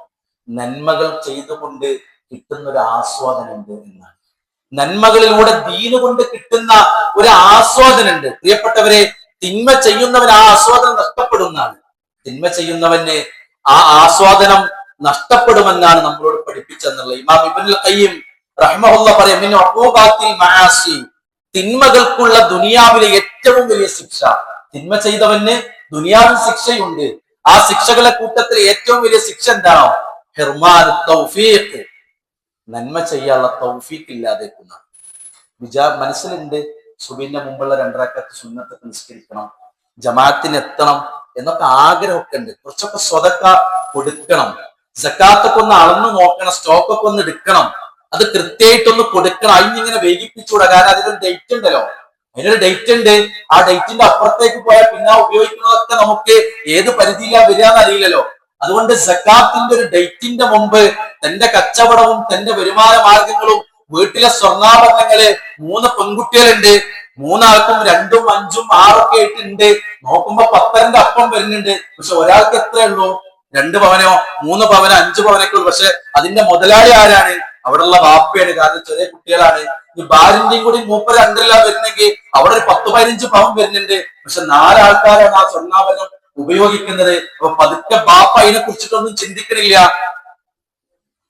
നന്മകൾ ചെയ്തുകൊണ്ട് കിട്ടുന്ന ഒരു ആസ്വാദനമുണ്ട് എന്നാണ്. നന്മകളിലൂടെ ദീന് കൊണ്ട് കിട്ടുന്ന ഒരു ആസ്വാദനമുണ്ട്. പ്രിയപ്പെട്ടവരെ, തിന്മ ചെയ്യുന്നവൻ ആ ആസ്വാദനം നഷ്ടപ്പെടുന്നതാണ്. തിന്മ ചെയ്യുന്നവന് ആ ആസ്വാദനം നഷ്ടപ്പെടുമെന്നാണ് നമ്മളോട് പഠിപ്പിച്ചെന്നുള്ളത്. ഇമാം ഇബ്നുൽ ഖയ്യിം റഹ്മഹുല്ലാഹ് പറയും, മിൻ ഉഖൂബാത്തിൽ മആസി, തിന്മകൾക്കുള്ള ദുനിയാവിലെ ഏറ്റവും വലിയ ശിക്ഷ, തിന്മ ചെയ്തവന് ദുനിയാവിൽ ശിക്ഷയുണ്ട്. ആ ശിക്ഷകളെ കൂട്ടത്തിൽ ഏറ്റവും വലിയ ശിക്ഷ എന്താണോ? ഹിർമാൻ തൗഫീഖ്, നന്മ ചെയ്യാനുള്ള തൗഫീഖ് ഇല്ലാതെക്കുന്ന മനസ്സിലുണ്ട് സുബിന്റെ മുമ്പുള്ള 2 റക്അത്ത് സുന്നത്തൊക്കെ നിസ്കരിക്കണം, ജമാഅത്തിന് എത്തണം എന്നൊക്കെ ആഗ്രഹമൊക്കെ ഉണ്ട്. കുറച്ചൊക്കെ സ്വതക്ക കൊടുക്കണം, സക്കാത്തൊക്കെ ഒന്ന് അളന്നു നോക്കണം, സ്റ്റോക്കൊക്കെ ഒന്ന് എടുക്കണം, അത് കൃത്യമായിട്ടൊന്ന് കൊടുക്കണം. അതിനിങ്ങനെ വൈകിപ്പിച്ചുകൂടാ. കാരണം അതിനൊരു ഡേറ്റ് ഉണ്ടല്ലോ, അതിനൊരു ഡേറ്റ് ഉണ്ട്. ആ ഡേറ്റിന്റെ അപ്പുറത്തേക്ക് പോയാൽ പിന്നെ ഉപയോഗിക്കുന്നതൊക്കെ നമുക്ക് ഏത് പരിധിയിലാ വരിക എന്നറിയില്ലല്ലോ. അതുകൊണ്ട് സക്കാത്തിന്റെ ഒരു ഡേറ്റിന്റെ മുമ്പ് തന്റെ കച്ചവടവും തന്റെ വരുമാന മാർഗങ്ങളും വീട്ടിലെ സ്വർണ്ണാഭരണങ്ങള് 3 പെൺകുട്ടികളുണ്ട്, 3 ആൾക്കും 2ഉം 5ഉം 6 ഒക്കെ ആയിട്ടുണ്ട്. നോക്കുമ്പോ 10ന്റെ അപ്പം വരുന്നുണ്ട്. പക്ഷെ ഒരാൾക്ക് എത്രയേ ഉള്ളൂ? 2 പവനോ 3 പവനോ 5 പവനൊക്കെ ഉള്ളൂ. പക്ഷെ അതിന്റെ മുതലാളി ആരാണ്? അവിടെയുള്ള വാപ്പയാണ്. കാരണം ചെറിയ കുട്ടികളാണ്. ഈ ഭാര്യന്റെയും കൂടി മൂപ്പര് 2 വരുന്നെങ്കിൽ അവിടെ ഒരു 10-15 പവൻ വരുന്നുണ്ട്. പക്ഷെ 4 ആൾക്കാരാണ് ആ സ്വർണ്ണാഭരണം ഉപയോഗിക്കുന്നത്. അപ്പൊ പതുക്കെ ബാപ്പ അതിനെ കുറിച്ചിട്ടൊന്നും ചിന്തിക്കണില്ല.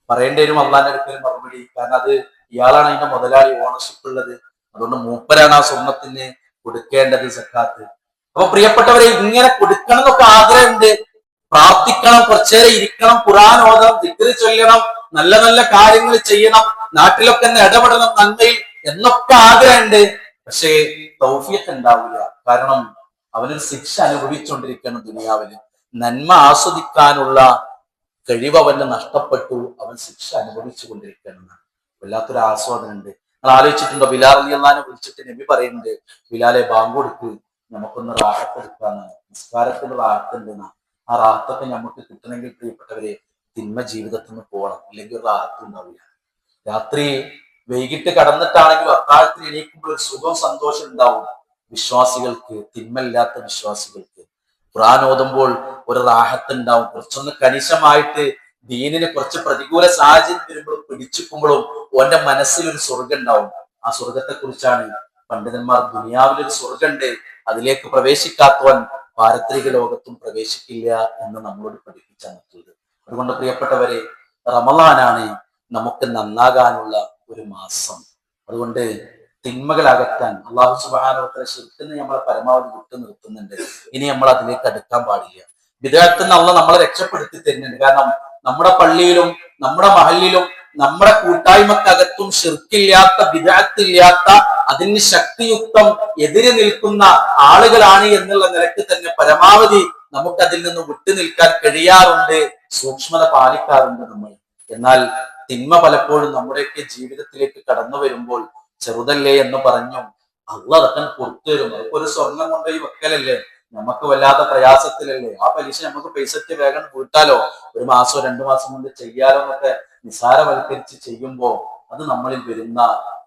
പറയേണ്ടി വരും അള്ളാന്റെ അടുക്കൽ മറുപടി. കാരണം അത് ഇയാളാണ് അതിന്റെ മുതലാളി, ഓണർഷിപ്പ് ഉള്ളത്. അതുകൊണ്ട് മൂപ്പരാണ് ആ സ്വർണത്തിന് കൊടുക്കേണ്ടത് സക്കാത്ത്. അപ്പൊ പ്രിയപ്പെട്ടവരെ, ഇങ്ങനെ കൊടുക്കണം എന്നൊക്കെ ആഗ്രഹമുണ്ട്. പ്രാർത്ഥിക്കണം, കുറച്ചേരം ഇരിക്കണം, ഖുർആൻ ഓതണം, ദിക്ർ ചൊല്ലണം, നല്ല നല്ല കാര്യങ്ങൾ ചെയ്യണം, നാട്ടിലൊക്കെ ഒന്ന് ഇടപെടണം നന്മയിൽ എന്നൊക്കെ ആഗ്രഹമുണ്ട്. പക്ഷേ തൗഫീഖ് ഉണ്ടാവില്ല. കാരണം അവനൊരു ശിക്ഷ അനുഭവിച്ചുകൊണ്ടിരിക്കുകയാണ് ദുനിയാവില്. നന്മ ആസ്വദിക്കാനുള്ള കഴിവ് അവന് നഷ്ടപ്പെട്ടു. അവൻ ശിക്ഷ അനുഭവിച്ചു കൊണ്ടിരിക്കുകയാണ്. വല്ലാത്തൊരു ആസ്വാദനമുണ്ട്. നിങ്ങൾ ആലോചിച്ചിട്ടുണ്ടോ? ബിലാൽ റളിയല്ലാഹു അൻഹു വിളിച്ചിട്ട് നബി പറയുന്നുണ്ട്, ബിലാലെ ബാങ്ക് കൊടുക്ക്, നമുക്കൊന്ന് റാഹത്ത് എടുക്കാന്ന്, നിസ്കാരത്തിന് റാഹത്ത് ഉണ്ടെന്ന. ആ റാഹത്തൊക്കെ നമുക്ക് കിട്ടണമെങ്കിൽ പ്രിയപ്പെട്ടവരെ തിന്മ ജീവിതത്തിൽ നിന്ന് പോകണം, ഇല്ലെങ്കിൽ ഒരു റാഹത്ത് ഉണ്ടാവില്ല. രാത്രി വൈകിട്ട് കടന്നിട്ടാണെങ്കിലും അത്താഴത്തിന് എണീക്കുമ്പോൾ ഒരു സുഖം സന്തോഷം ഉണ്ടാവും വിശ്വാസികൾക്ക്, തിന്മയില്ലാത്ത വിശ്വാസികൾക്ക്. ഖുർആൻ ഓതുമ്പോൾ ഒരു റാഹത്ത് ഉണ്ടാവും. കുറച്ചൊന്ന് കണിശമായിട്ട് ദീനിന് കുറച്ച് പ്രതികൂല സാഹചര്യം വരുമ്പോഴും പിടിച്ചിക്കുമ്പോഴും ഓന്റെ മനസ്സിൽ ഒരു സ്വർഗം ഉണ്ടാവും. ആ സ്വർഗത്തെ കുറിച്ചാണ് പണ്ഡിതന്മാർ ദുനിയാവിലൊരു സ്വർഗമുണ്ട്, അതിലേക്ക് പ്രവേശിക്കാത്തവൻ പാരത്രിക ലോകത്തും പ്രവേശിക്കില്ല എന്ന് നമ്മളോട് പഠിപ്പിച്ചു തന്നിട്ടുള്ളത്. അതുകൊണ്ട് പ്രിയപ്പെട്ടവരെ, റമളാനാണ് നമുക്ക് നന്നാകാനുള്ള ഒരു മാസം. അതുകൊണ്ട് തിന്മകൾ അകറ്റാൻ അള്ളാഹു സുബ്ഹാനഹു വ തആല ശിർക്കിനെ നമ്മളെ പരമാവധി വിട്ടു നിർത്തുന്നുണ്ട്. ഇനി നമ്മൾ അതിലേക്ക് അടുക്കാൻ പാടില്ല. ബിദ്അത്തിൽ നിന്ന് അള്ളാഹ് നമ്മളെ രക്ഷപ്പെടുത്തി തരുന്നുണ്ട്. കാരണം നമ്മുടെ പള്ളിയിലും നമ്മുടെ മഹല്ലിലും നമ്മുടെ കൂട്ടായ്മക്കകത്തും ശിർക്കില്ലാത്ത, ബിദ്അത്തില്ലാത്ത, അതിന് ശക്തിയുക്തം എതിര് നിൽക്കുന്ന ആളുകളാണ് എന്നുള്ള നിലക്ക് തന്നെ പരമാവധി നമുക്ക് അതിൽ നിന്ന് വിട്ടു നിൽക്കാൻ കഴിയാറുണ്ട്, സൂക്ഷ്മത പാലിക്കാറുണ്ട് നമ്മൾ. എന്നാൽ തിന്മ പലപ്പോഴും നമ്മുടെയൊക്കെ ജീവിതത്തിലേക്ക് കടന്നു വരുമ്പോൾ ചെറുതല്ലേ എന്ന് പറഞ്ഞും അള്ളാഹ് അതൊക്കെ കൊടുത്തു തരും. അതൊക്കെ ഒരു സ്വർണം കൊണ്ടുപോയി വെക്കലല്ലേ, നമുക്ക് വല്ലാത്ത പ്രയാസത്തിലല്ലേ. ആ പലിശ നമുക്ക് പൈസക്ക് വേഗം വീട്ടാലോ, 1 മാസമോ 2 മാസം കൊണ്ട് ചെയ്യാലോ എന്നൊക്കെ നിസാരവൽക്കരിച്ച് ചെയ്യുമ്പോ അത് നമ്മളിൽ വരുന്ന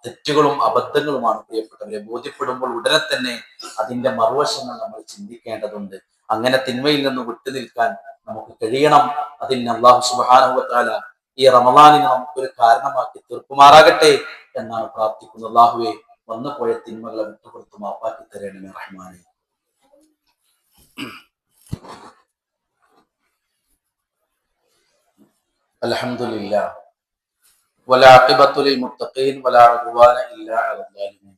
തെറ്റുകളും അബദ്ധങ്ങളുമാണ് പ്രിയപ്പെട്ടവരെ. ബോധ്യപ്പെടുമ്പോൾ ഉടനെ തന്നെ അതിന്റെ മറുവശങ്ങൾ നമ്മൾ ചിന്തിക്കേണ്ടതുണ്ട്. അങ്ങനെ തിന്മയിൽ നിന്ന് വിട്ടു നിൽക്കാൻ നമുക്ക് കഴിയണം. അതിന് അല്ലാഹു സുബ്ഹാനഹു വ തആല ഈ റമളാനിനെ നമുക്കൊരു കാരണമാക്കി തീർക്കുമാറാകട്ടെ എന്നാണ് പ്രാർത്ഥിക്കുന്നത്. അല്ലാഹുവേ, വന്നുപോയ തിന്മകളെ വിട്ടുകൊടുത്ത് മാപ്പാക്കി തരണമേ റഹ്മാനേ. അൽഹംദുലില്ലാഹ് വലാഖിബത്തു ലിൽമുത്തഖീൻ വലാ ഉദ്വാന ഇല്ലാ അലൽ ളാലിമീൻ.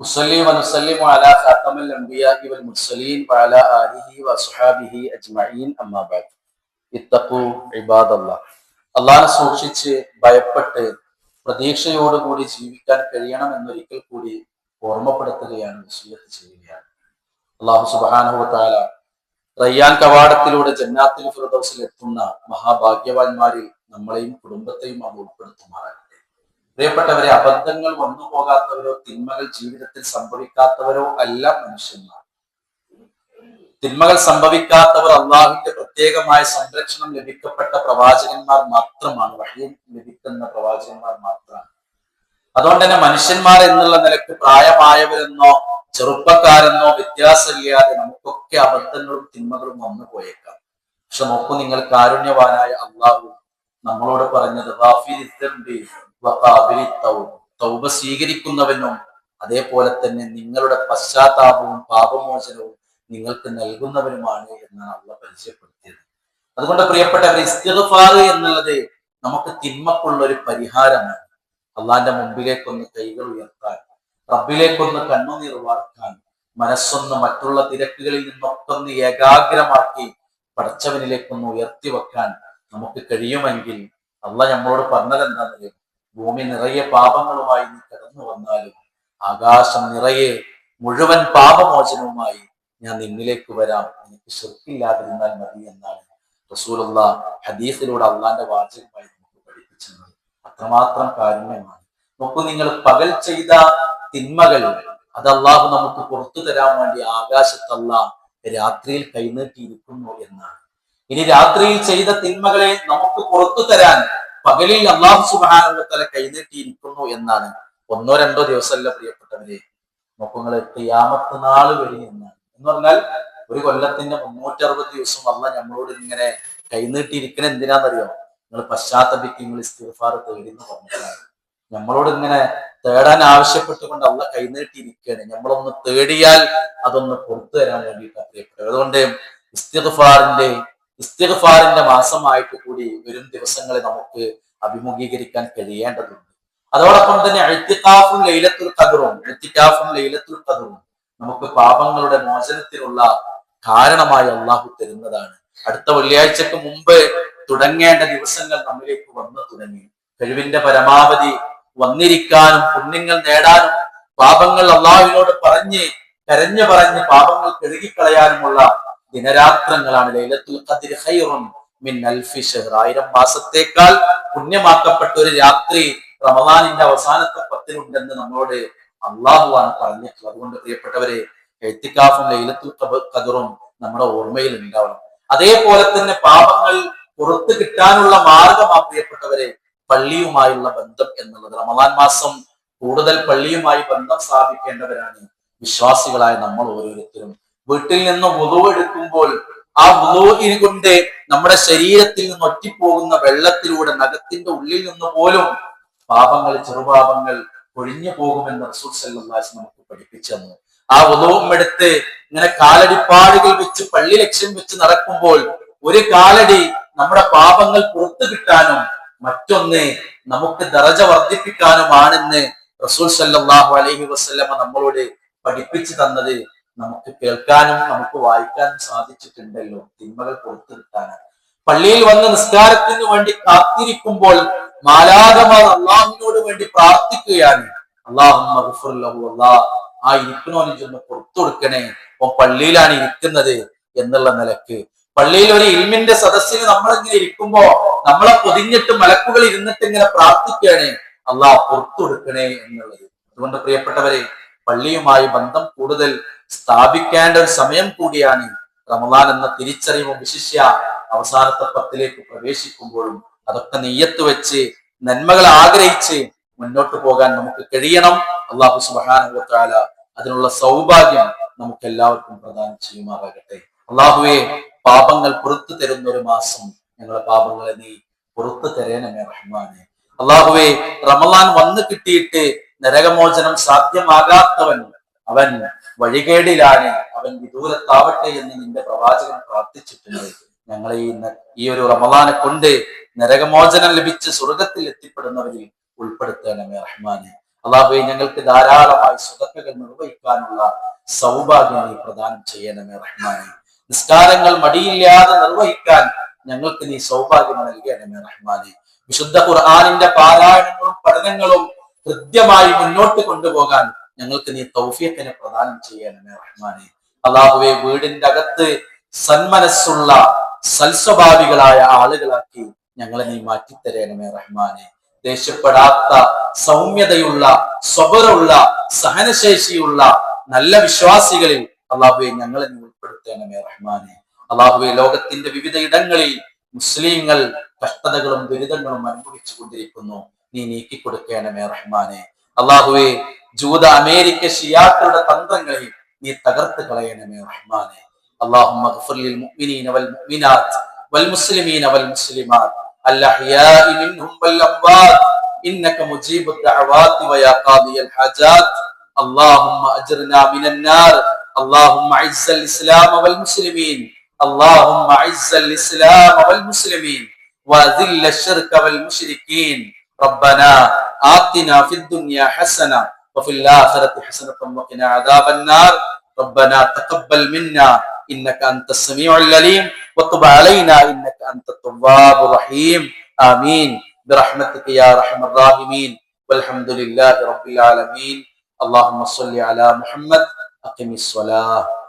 ഉസ്സല്ലി വനുസല്ലിമു അലാ ഖാതമിൽ അംബിയാഇ വൽ മുർസലീൻ വഅലാ ആലിഹി വഅസ്ഹാബിഹി അജ്മഈൻ. അമ്മാ ബഅദ്. ഇത്തഖൂ ഇബാദല്ലാഹ്. അല്ലാഹനെ സൂക്ഷിച്ച് ഭയപ്പെട്ട് പ്രതീക്ഷയോടുകൂടി ജീവിക്കാൻ കഴിയണം എന്നൊരിക്കൽ കൂടി ഓർമ്മപ്പെടുത്തുകയാണ്, വസിയ്യത്ത് ചെയ്യുകയാണ്. അല്ലാഹു സുബ്ഹാനഹു വ തആല റയ്യാൻ കവാടത്തിലൂടെ ജന്നാത്തുൽ ഫിർദൗസിൽ എത്തുന്ന മഹാഭാഗ്യവാന്മാരിൽ നമ്മളെയും കുടുംബത്തെയും അവ ഉൾപ്പെടുത്തുമാറാകട്ടെ. പ്രിയപ്പെട്ടവരെ, അബദ്ധങ്ങൾ വന്നു പോകാത്തവരോ തിന്മകൾ ജീവിതത്തിൽ സംഭവിക്കാത്തവരോ അല്ല മനുഷ്യന്മാർ. തിന്മകൾ സംഭവിക്കാത്തവർ അള്ളാഹുവിന്റെ പ്രത്യേകമായ സംരക്ഷണം ലഭിക്കപ്പെട്ട പ്രവാചകന്മാർ മാത്രമാണ്, വഹി ലഭിക്കുന്ന പ്രവാചകന്മാർ മാത്രമാണ്. അതുകൊണ്ട് തന്നെ മനുഷ്യന്മാർ എന്നുള്ള നിലക്ക് പ്രായമായവരെന്നോ ചെറുപ്പക്കാരെന്നോ വ്യത്യാസമില്ലാതെ നമുക്കൊക്കെ അബദ്ധങ്ങളും തിന്മകളും വന്നു പോയേക്കാം. പക്ഷെ നോക്കൂ, നിങ്ങൾ കാരുണ്യവാനായ അള്ളാഹു നമ്മളോട് പറഞ്ഞത് തൗബ സ്വീകരിക്കുന്നവനും അതേപോലെ തന്നെ നിങ്ങളുടെ പശ്ചാത്താപവും പാപമോചനവും നിങ്ങൾക്ക് നൽകുന്നവനുമാണ് എന്നാണ് അള്ളാഹ് പരിചയപ്പെടുത്തിയത്. അതുകൊണ്ട് പ്രിയപ്പെട്ടവരെ, ഇസ്തിഗ്ഫാർ എന്നുള്ളത് നമുക്ക് തിന്മക്കുള്ള ഒരു പരിഹാരമാണ്. അള്ളാന്റെ മുമ്പിലേക്കൊന്ന് കൈകൾ ഉയർത്താൻ, റബ്ബിലേക്കൊന്ന് കണ്ണുനീർ വാർക്കാൻ, മനസ്സൊന്ന് മറ്റുള്ള തിരക്കുകളിൽ നിന്നൊക്കെ ഒന്ന് ഏകാഗ്രമാക്കി പടച്ചവനിലേക്കൊന്ന് ഉയർത്തി വെക്കാൻ നമുക്ക് കഴിയുമെങ്കിൽ അള്ളാഹ് നമ്മളോട് പറഞ്ഞത് എന്താണെന്നറിയോ? ഭൂമി നിറയെ പാപങ്ങളുമായി നീ കടന്നു വന്നാലും ആകാശം നിറയെ മുഴുവൻ പാപമോചനവുമായി ഞാൻ നിന്നിലേക്ക് വരാം, എനിക്ക് ശിർക്കില്ലാതിരുന്നാൽ മതി എന്നാണ് റസൂലുള്ളാഹ് ഹദീസിലൂടെ അള്ളാന്റെ വാചകമായി നമുക്ക് പഠിപ്പിച്ചത്. അത്രമാത്രം കാരുണ്യമാണ്. നോക്കൂ, നിങ്ങൾ പകൽ ചെയ്ത തിന്മകൾ അത് അള്ളാഹു നമുക്ക് പുറത്തു തരാൻ വേണ്ടി ആകാശത്ത് അള്ളാഹ് രാത്രിയിൽ കൈനീട്ടിയിരിക്കുന്നു എന്നാണ്. ഇനി രാത്രിയിൽ ചെയ്ത തിന്മകളെ നമുക്ക് പുറത്തു തരാൻ പകലിൽ അള്ളാഹു സുബ്ഹാനഹു വ തആല കൈനീട്ടിയിരിക്കുന്നു എന്നാണ്. ഒന്നോ രണ്ടോ ദിവസമല്ല പ്രിയപ്പെട്ടവരെ, നോക്കുങ്ങൾ ഖിയാമത്ത് നാൾ വരെ എന്നാണ്. എന്ന് പറഞ്ഞാൽ ഒരു കൊല്ലത്തിന്റെ 360 ദിവസം അള്ളാഹ് നമ്മളോട് ഇങ്ങനെ കൈനീട്ടിയിരിക്കണ എന്തിനാന്നറിയോ? നിങ്ങൾ പശ്ചാത്തപിക്ക്, നിങ്ങൾ ഇസ്തിഗ്ഫാർ തേടി എന്ന് പറഞ്ഞിട്ടാണ്. നമ്മളോട് ഇങ്ങനെ തേടാൻ ആവശ്യപ്പെട്ടുകൊണ്ട് അള്ളാഹ് കൈനീട്ടിയിരിക്കുകയാണ്. നമ്മളൊന്ന് തേടിയാൽ അതൊന്ന് പുറത്തു തരാൻ വേണ്ടിയിട്ടാണ് പ്രിയപ്പെട്ടത്. അതുകൊണ്ട് ഇസ്തിഗ്ഫാറിന്റെ മാസമായിട്ട് കൂടി വരും ദിവസങ്ങളെ നമുക്ക് അഭിമുഖീകരിക്കാൻ കഴിയേണ്ടതുണ്ട്. അതോടൊപ്പം തന്നെ ഇഅ്തികാഫും ലൈലത്തുൽ ഖദ്റും നമുക്ക് പാപങ്ങളുടെ മോചനത്തിനുള്ള കാരണമായി അള്ളാഹു തരുന്നതാണ്. അടുത്ത വെള്ളിയാഴ്ചക്ക് മുമ്പ് തുടങ്ങേണ്ട ദിവസങ്ങൾ നമ്മിലേക്ക് വന്നു തുടങ്ങി. കഴിവിന്റെ പരമാവധി വന്നിരിക്കാനും പുണ്യങ്ങൾ നേടാനും പാപങ്ങൾ അള്ളാഹുവിനോട് കരഞ്ഞു പറഞ്ഞ് പാപങ്ങൾ കഴുകിക്കളയാനുമുള്ള ദിനരാത്രങ്ങളാണ്. ലൈലത്തുൽ ഖദ്ർ ഖൈറുൻ മിൻ അൽഫി ശഹ്ർ, 1000 മാസത്തേക്കാൾ പുണ്യമാക്കപ്പെട്ട ഒരു രാത്രി റമദാനിന്റെ അവസാനത്തെ 10-ലുണ്ടെന്ന് നമ്മളോട് അള്ളാഹുവാണ് പറഞ്ഞിട്ടുള്ളത്. അതുകൊണ്ട് പ്രിയപ്പെട്ടവരെ, ഇഅ്തികാഫും ലൈലത്തുൽ ഖദ്റും നമ്മുടെ ഓർമ്മയിൽ ഉണ്ടാവണം. അതേപോലെ തന്നെ പാപങ്ങൾ പുറത്തു കിട്ടാനുള്ള മാർഗമാ പ്രിയപ്പെട്ടവരെ പള്ളിയുമായുള്ള ബന്ധം എന്നുള്ളത്. റമദാൻ മാസം കൂടുതൽ പള്ളിയുമായി ബന്ധം സ്ഥാപിക്കേണ്ടവരാണ് വിശ്വാസികളായ നമ്മൾ ഓരോരുത്തരും. വീട്ടിൽ നിന്ന് വുളു എടുക്കുമ്പോൾ ആ വുളുവിനെ കൊണ്ട് നമ്മുടെ ശരീരത്തിൽ നിന്ന് ഒറ്റിപ്പോകുന്ന വെള്ളത്തിലൂടെ നഖത്തിന്റെ ഉള്ളിൽ നിന്ന് പോലും പാപങ്ങൾ, ചെറുപാപങ്ങൾ ഒഴിഞ്ഞു പോകുമെന്ന് റസൂൽ സല്ലല്ലാഹു അലൈഹി വസല്ലം നമുക്ക് പഠിപ്പിച്ചു തന്നു. ആ വുളുവും എടുത്ത് ഇങ്ങനെ കാലടിപ്പാടുകൾ വെച്ച് പള്ളി ലക്ഷ്യം വെച്ച് നടക്കുമ്പോൾ ഒരു കാലടി നമ്മുടെ പാപങ്ങൾ പുറത്തു കിട്ടാനും മറ്റൊന്ന് നമുക്ക് ദറജ വർദ്ധിപ്പിക്കാനുമാണെന്ന് റസൂൽ സല്ലല്ലാഹു അലൈഹി വസല്ലം നമ്മളോട് പഠിപ്പിച്ചു തന്നത് നമുക്ക് കേൾക്കാനും നമുക്ക് വായിക്കാനും സാധിച്ചിട്ടുണ്ടല്ലോ. തിന്മകൾ പുറത്തു കിട്ടാനാണ്. പള്ളിയിൽ വന്ന് നിസ്കാരത്തിന് വേണ്ടി കാത്തിരിക്കുമ്പോൾ മാലാഖമാർ അള്ളാഹുവിനോട് വേണ്ടി പ്രാർത്ഥിക്കുകയാണ്. അല്ലാഹുമ്മ ഗ്ഫിർ ലഹു, അല്ലാഹ് ആ ഇരിക്കണോന് ചെന്ന് പുറത്തു കൊടുക്കണേ, അപ്പൊ പള്ളിയിലാണ് ഇരിക്കുന്നത് എന്നുള്ള നിലക്ക്. പള്ളിയിൽ ഒരു ഇൽമിന്റെ സദസ്സിന് നമ്മളിങ്ങനെ ഇരിക്കുമ്പോ നമ്മളെ പൊതിഞ്ഞിട്ട് മലക്കുകൾ ഇരുന്നിട്ട് ഇങ്ങനെ പ്രാർത്ഥിക്കുകയാണ്, അള്ളാഹ് പുറത്തു കൊടുക്കണേ എന്നുള്ളത്. അതുകൊണ്ട് പ്രിയപ്പെട്ടവരെ, പള്ളിയുമായി ബന്ധം കൂടുതൽ സ്ഥാപിക്കേണ്ട ഒരു സമയം കൂടിയാണ് റമദാൻ എന്ന തിരിച്ചറിവും വിശിഷ്യ അവസാനത്തെ 10-ലേക്ക് പ്രവേശിക്കുമ്പോഴും അതൊക്കെ നിയ്യത്ത് വെച്ച് നന്മകൾ ആഗ്രഹിച്ച് മുന്നോട്ട് പോകാൻ നമുക്ക് കഴിയണം. അല്ലാഹു സുബ്ഹാനഹു വ തആല അതിനുള്ള സൗഭാഗ്യം നമുക്ക് എല്ലാവർക്കും പ്രദാനം ചെയ്യുമാറാകട്ടെ. അല്ലാഹുവേ, പാപങ്ങൾ പുറത്തു തരുന്ന ഒരു മാസം ഞങ്ങളുടെ പാപങ്ങളെ നീ പുറത്തു തരേണമേ റഹ്മാനെ. അല്ലാഹുവേ, റമദാൻ വന്നു കിട്ടിയിട്ട് നരകമോചനം സാധ്യമാകാത്തവൻ അവൻ വഴികേടിലാണ്, അവൻ വിദൂരത്താവട്ടെ എന്ന് നിന്റെ പ്രവാചകൻ പ്രാർത്ഥിച്ചിട്ടുണ്ട്. ഞങ്ങളെ ഈ ഒരു റമദാനെ കൊണ്ട് നരകമോചനം ലഭിച്ച് സ്വർഗത്തിൽ എത്തിപ്പെടുന്നവരിൽ ഉൾപ്പെടുത്തണമേ റഹ്മാനെ. അല്ലാഹുവേ, ഞങ്ങൾക്ക് ധാരാളമായി സ്വതക്കകൾ നിർവഹിക്കാനുള്ള സൗഭാഗ്യം നീ പ്രദാനം ചെയ്യണമേ റഹ്മാനെ. നിസ്കാരങ്ങൾ മടിയില്ലാതെ നിർവഹിക്കാൻ ഞങ്ങൾക്ക് നീ സൗഭാഗ്യം നൽകണമേ റഹ്മാനെ. വിശുദ്ധ ഖുർആനിന്റെ പാരായണങ്ങളും പഠനങ്ങളും കൃത്യമായി മുന്നോട്ട് കൊണ്ടുപോകാൻ ഞങ്ങൾക്ക് നീ തൗഫീഖിനെ പ്രദാനം ചെയ്യണമേ റഹ്മാനെ. അല്ലാഹുവേ, വീടിന്റെ അകത്ത് സന്മനസ്സുള്ള സൽസ്വഭാവികളായ ആളുകളാക്കി ഞങ്ങളെ നീ മാറ്റിത്തരണമേ റഹ്മാനെ. ദേഷ്യപ്പെടാത്ത, സൗമ്യതയുള്ള, സ്വബറുള്ള, സഹനശേഷിയുള്ള നല്ല വിശ്വാസികളിൽ അല്ലാഹുവേ ഞങ്ങളെ നീ ഉൾപ്പെടുത്തണമേ റഹ്മാനെ. അല്ലാഹുവേ, ലോകത്തിന്റെ വിവിധ ഇടങ്ങളിൽ മുസ്ലിങ്ങൾ കഷ്ടതകളും ദുരിതങ്ങളും അനുഭവിച്ചു കൊണ്ടിരിക്കുന്നു. നീ നീക്കിക്കൊടുക്കണമേ റഹ്മാനെ. അല്ലാഹുവേ, ജൂത അമേരിക്ക ഷിയാക്കളുടെ തന്ത്രങ്ങളെ നീ തകർത്ത് കളയണമേ റഹ്മാനെ. اللهم اغفر للمؤمنين والمؤمنات والمسلمين والمسلمات الأحياء منهم والأموات إنك مجيب الدعوات ويا قاضي الحاجات. اللهم أجرنا من النار. اللهم أعز الإسلام والمسلمين. اللهم أعز الإسلام والمسلمين وأذل الشرك والمشركين. ربنا آتنا في الدنيا حسنة وفي الآخرة حسنة وقنا عذاب النار. ربنا تقبل منا إنك أنت السميع العليم وتب علينا إنك أنت التواب الرحيم. آمين. برحمتك يا أرحم الراحمين والحمد لله رب العالمين. اللهم صل على محمد. أقم الصلاة.